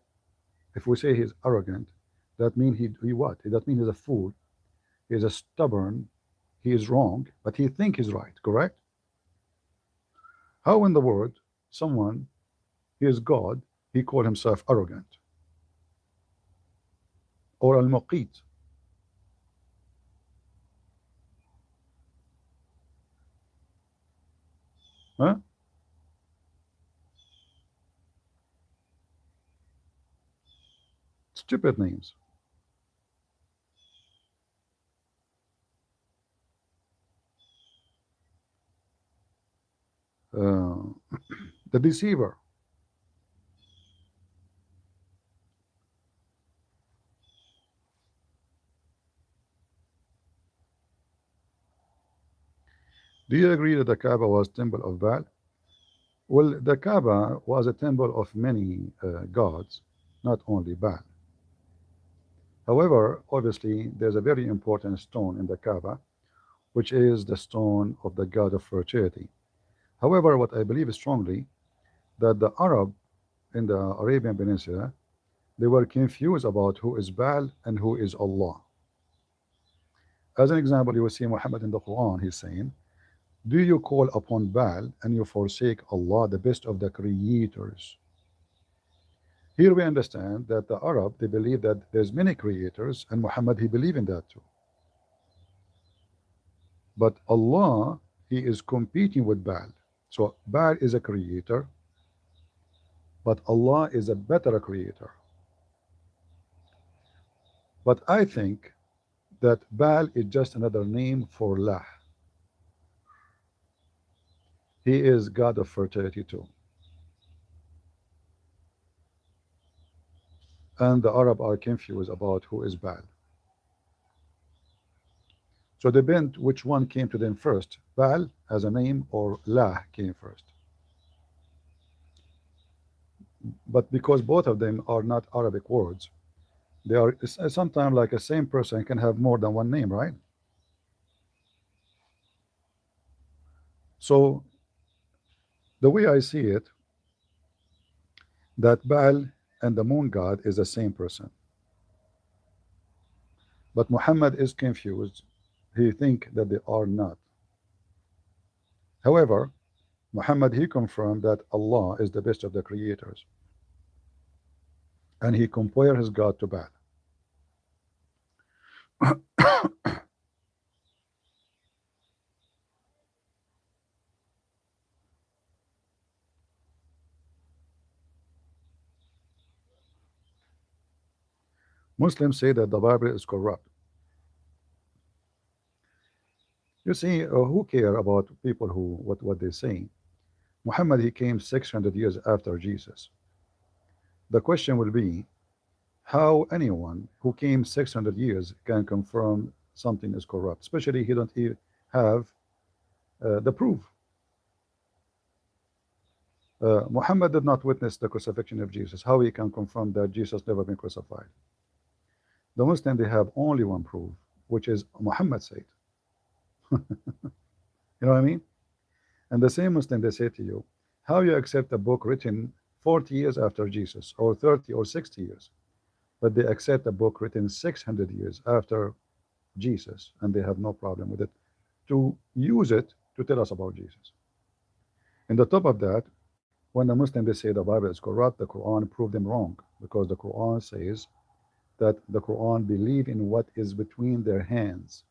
If we say he's arrogant, that means he what? That means he's a fool. He's a stubborn. He is wrong, but he think he's right. Correct? How in the world someone, he is God, he called himself arrogant? Or al-muqit? Huh? Stupid names. The deceiver. Do you agree that the Kaaba was temple of Baal? Well, the Kaaba was a temple of many gods, not only Baal. However, obviously, there's a very important stone in the Kaaba, which is the stone of the god of fertility. However, what I believe strongly, that the Arab in the Arabian Peninsula, they were confused about who is Baal and who is Allah. As an example, you will see Muhammad in the Quran, he's saying, do you call upon Baal and you forsake Allah, the best of the creators? Here we understand that the Arab, they believe that there's many creators, and Muhammad, he believed in that too. But Allah, he is competing with Baal. So Baal is a creator, but Allah is a better creator. But I think that Baal is just another name for Lah. He is God of fertility too. And the Arab are confused about who is Baal. So depend which one came to them first, Baal as a name or Lah came first. But because both of them are not Arabic words, they are sometimes like a same person can have more than one name, right? So the way I see it, that Baal and the moon god is the same person. But Muhammad is confused. He think that they are not. However, Muhammad, he confirmed that Allah is the best of the creators. And he compared his God to Baal. Muslims say that the Bible is corrupt. You see, who care about people who what they say? Muhammad, he came 600 years after Jesus. The question will be how anyone who came 600 years can confirm something is corrupt, especially he don't even have the proof. Muhammad did not witness the crucifixion of Jesus. How he can confirm that Jesus never been crucified? The Muslim, they have only one proof, which is Muhammad said. You know what I mean? And the same Muslim, they say to you, how you accept a book written 40 years after Jesus, or 30 or 60 years, but they accept a book written 600 years after Jesus, and they have no problem with it, to use it to tell us about Jesus. And the top of that, when the Muslim, they say the Bible is corrupt, the Quran proved them wrong, because the Quran says that the Quran believe in what is between their hands.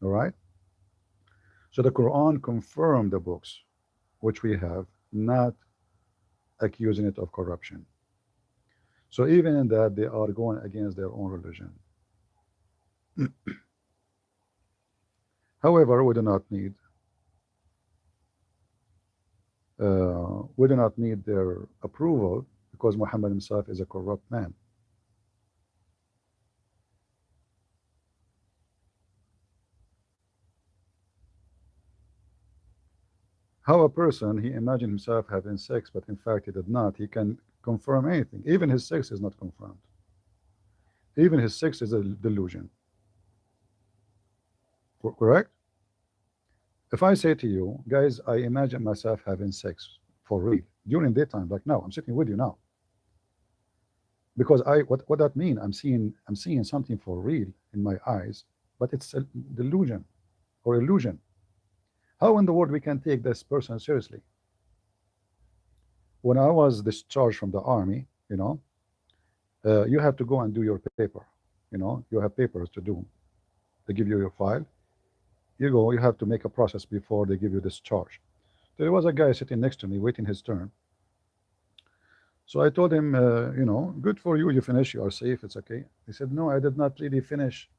All right? So the Quran confirmed the books which we have, not accusing it of corruption. So even in that, they are going against their own religion. However, we do not need their approval, because Muhammad himself is a corrupt man. How a person, he imagined himself having sex, but in fact he did not. He can confirm anything. Even his sex is not confirmed. Even his sex is a delusion. Correct? If I say to you, guys, I imagine myself having sex for real during daytime, like now, I'm sitting with you now. Because what that mean? I'm seeing something for real in my eyes, but it's a delusion or illusion. How in the world we can take this person seriously? When I was discharged from the army, you have to go and do your paper. You have papers to do. They give you your file. You go, you have to make a process before they give you discharge. There was a guy sitting next to me waiting his turn. So I told him, good for you, you finish, you are safe, it's okay. He said, no, I did not really finish.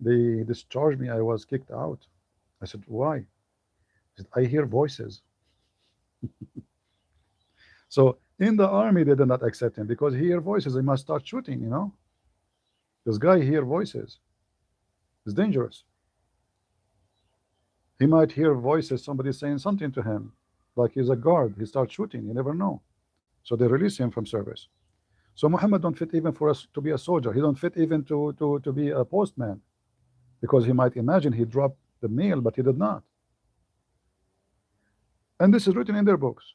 They discharged me, I was kicked out. I said, why? He said, I hear voices. So in the army, they did not accept him because he hear voices. They must start shooting, This guy hear voices. It's dangerous. He might hear voices, somebody saying something to him, like he's a guard. He starts shooting. You never know. So they release him from service. So Muhammad don't fit even for us to be a soldier. He don't fit even to be a postman, because he might imagine he dropped the mail, but he did not. And this is written in their books.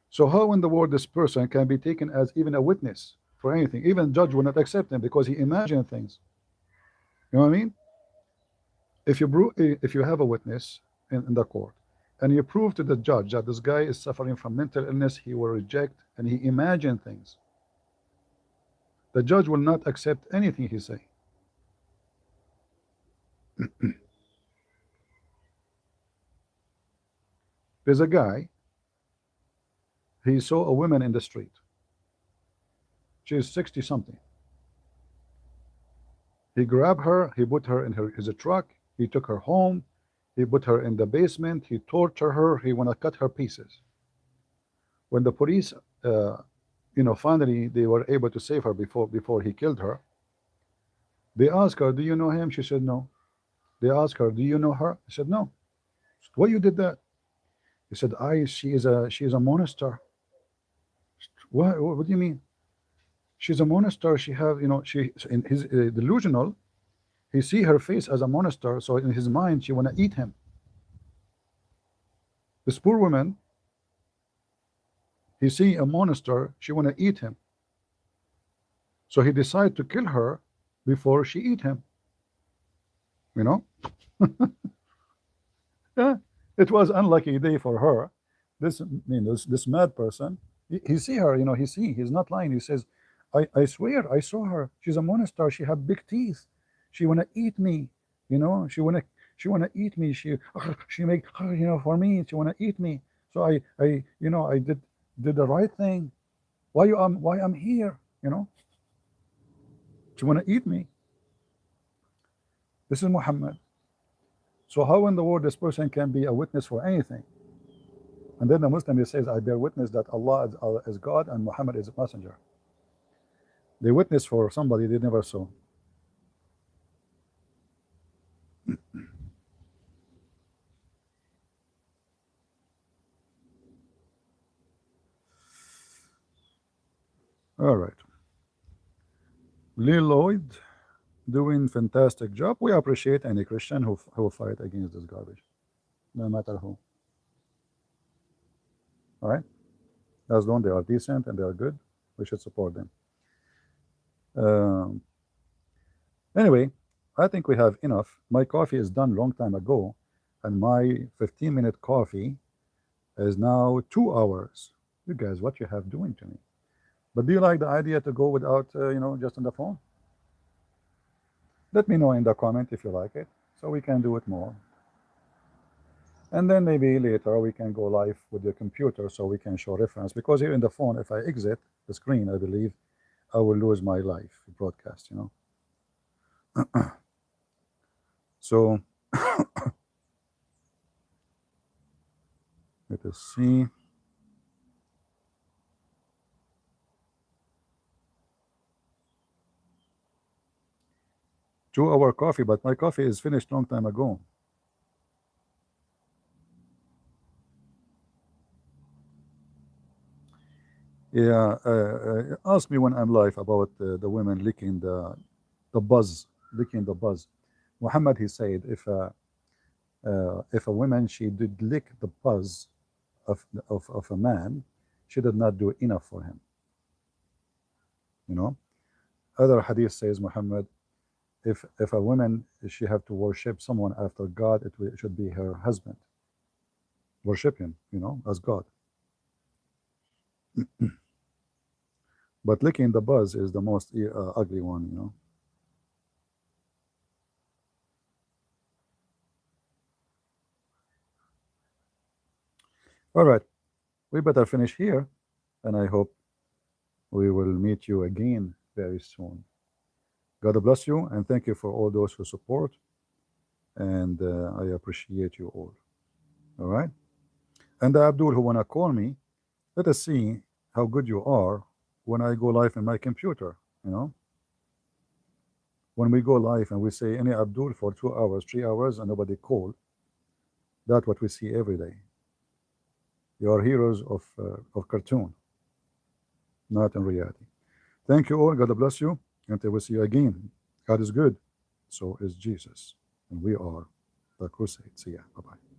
So how in the world this person can be taken as even a witness for anything? Even judge will not accept him because he imagined things. You know what I mean? If you have a witness in the court and you prove to the judge that this guy is suffering from mental illness, he will reject, and he imagined things. The judge will not accept anything he say. There's a guy, he saw a woman in the street. She's 60 something. He grabbed her, he put her in his truck, he took her home, he put her in the basement, he tortured her, he wanna cut her pieces. When the police finally they were able to save her before he killed her, they asked her, do you know him? She said no. They asked her, do you know her? She said no. Said, why you did that? He said, she is a monster. What do you mean? She's a monster. She have, she in his delusional, he see her face as a monster, so in his mind she wanna eat him. This poor woman, he see a monster, she wanna eat him. So he decided to kill her before she eat him. Yeah, it was unlucky day for her. This mad person, he see her, he's not lying. He says, I swear I saw her. She's a monster. She have big teeth. She wanna eat me. She wanna eat me. She make for me. She wanna eat me. So I did the right thing. Why I'm here? She wanna eat me. This is Muhammad. So how in the world this person can be a witness for anything? And then the Muslim, he says, I bear witness that Allah is God and Muhammad is a messenger. They witness for somebody they never saw. All right. Lee Lloyd doing fantastic job. We appreciate any Christian who fight against this garbage, no matter who. All right, as long as they are decent and they are good, we should support them. Anyway, I think we have enough. My coffee is done long time ago, and my 15-minute coffee is now 2 hours. You guys, what you have doing to me? But do you like the idea to go without, just on the phone? Let me know in the comment if you like it, so we can do it more. And then maybe later we can go live with your computer so we can show reference, because here in the phone, if I exit the screen, I believe I will lose my live broadcast, So let us see. Two-hour coffee, but my coffee is finished long time ago. Yeah, ask me when I'm live about the women licking the buzz, licking the buzz. Muhammad, he said, if a woman, she did lick the buzz of a man, she did not do enough for him. Other hadith says, Muhammad, if a woman, she have to worship someone after God, it should be her husband. Worship him, as God. But licking the buzz is the most ugly one, All right, we better finish here, and I hope we will meet you again very soon. God bless you, and thank you for all those who support, and I appreciate you all. All right, and Abdul, who wanna call me, let us see how good you are when I go live in my computer. When we go live and we say any Abdul for 2 hours, 3 hours, and nobody called, That's what we see every day. You are heroes of cartoon, not in reality. Thank you all. God bless you. Until we see you again. God is good. So is Jesus. And we are the crusade. See ya. Bye bye.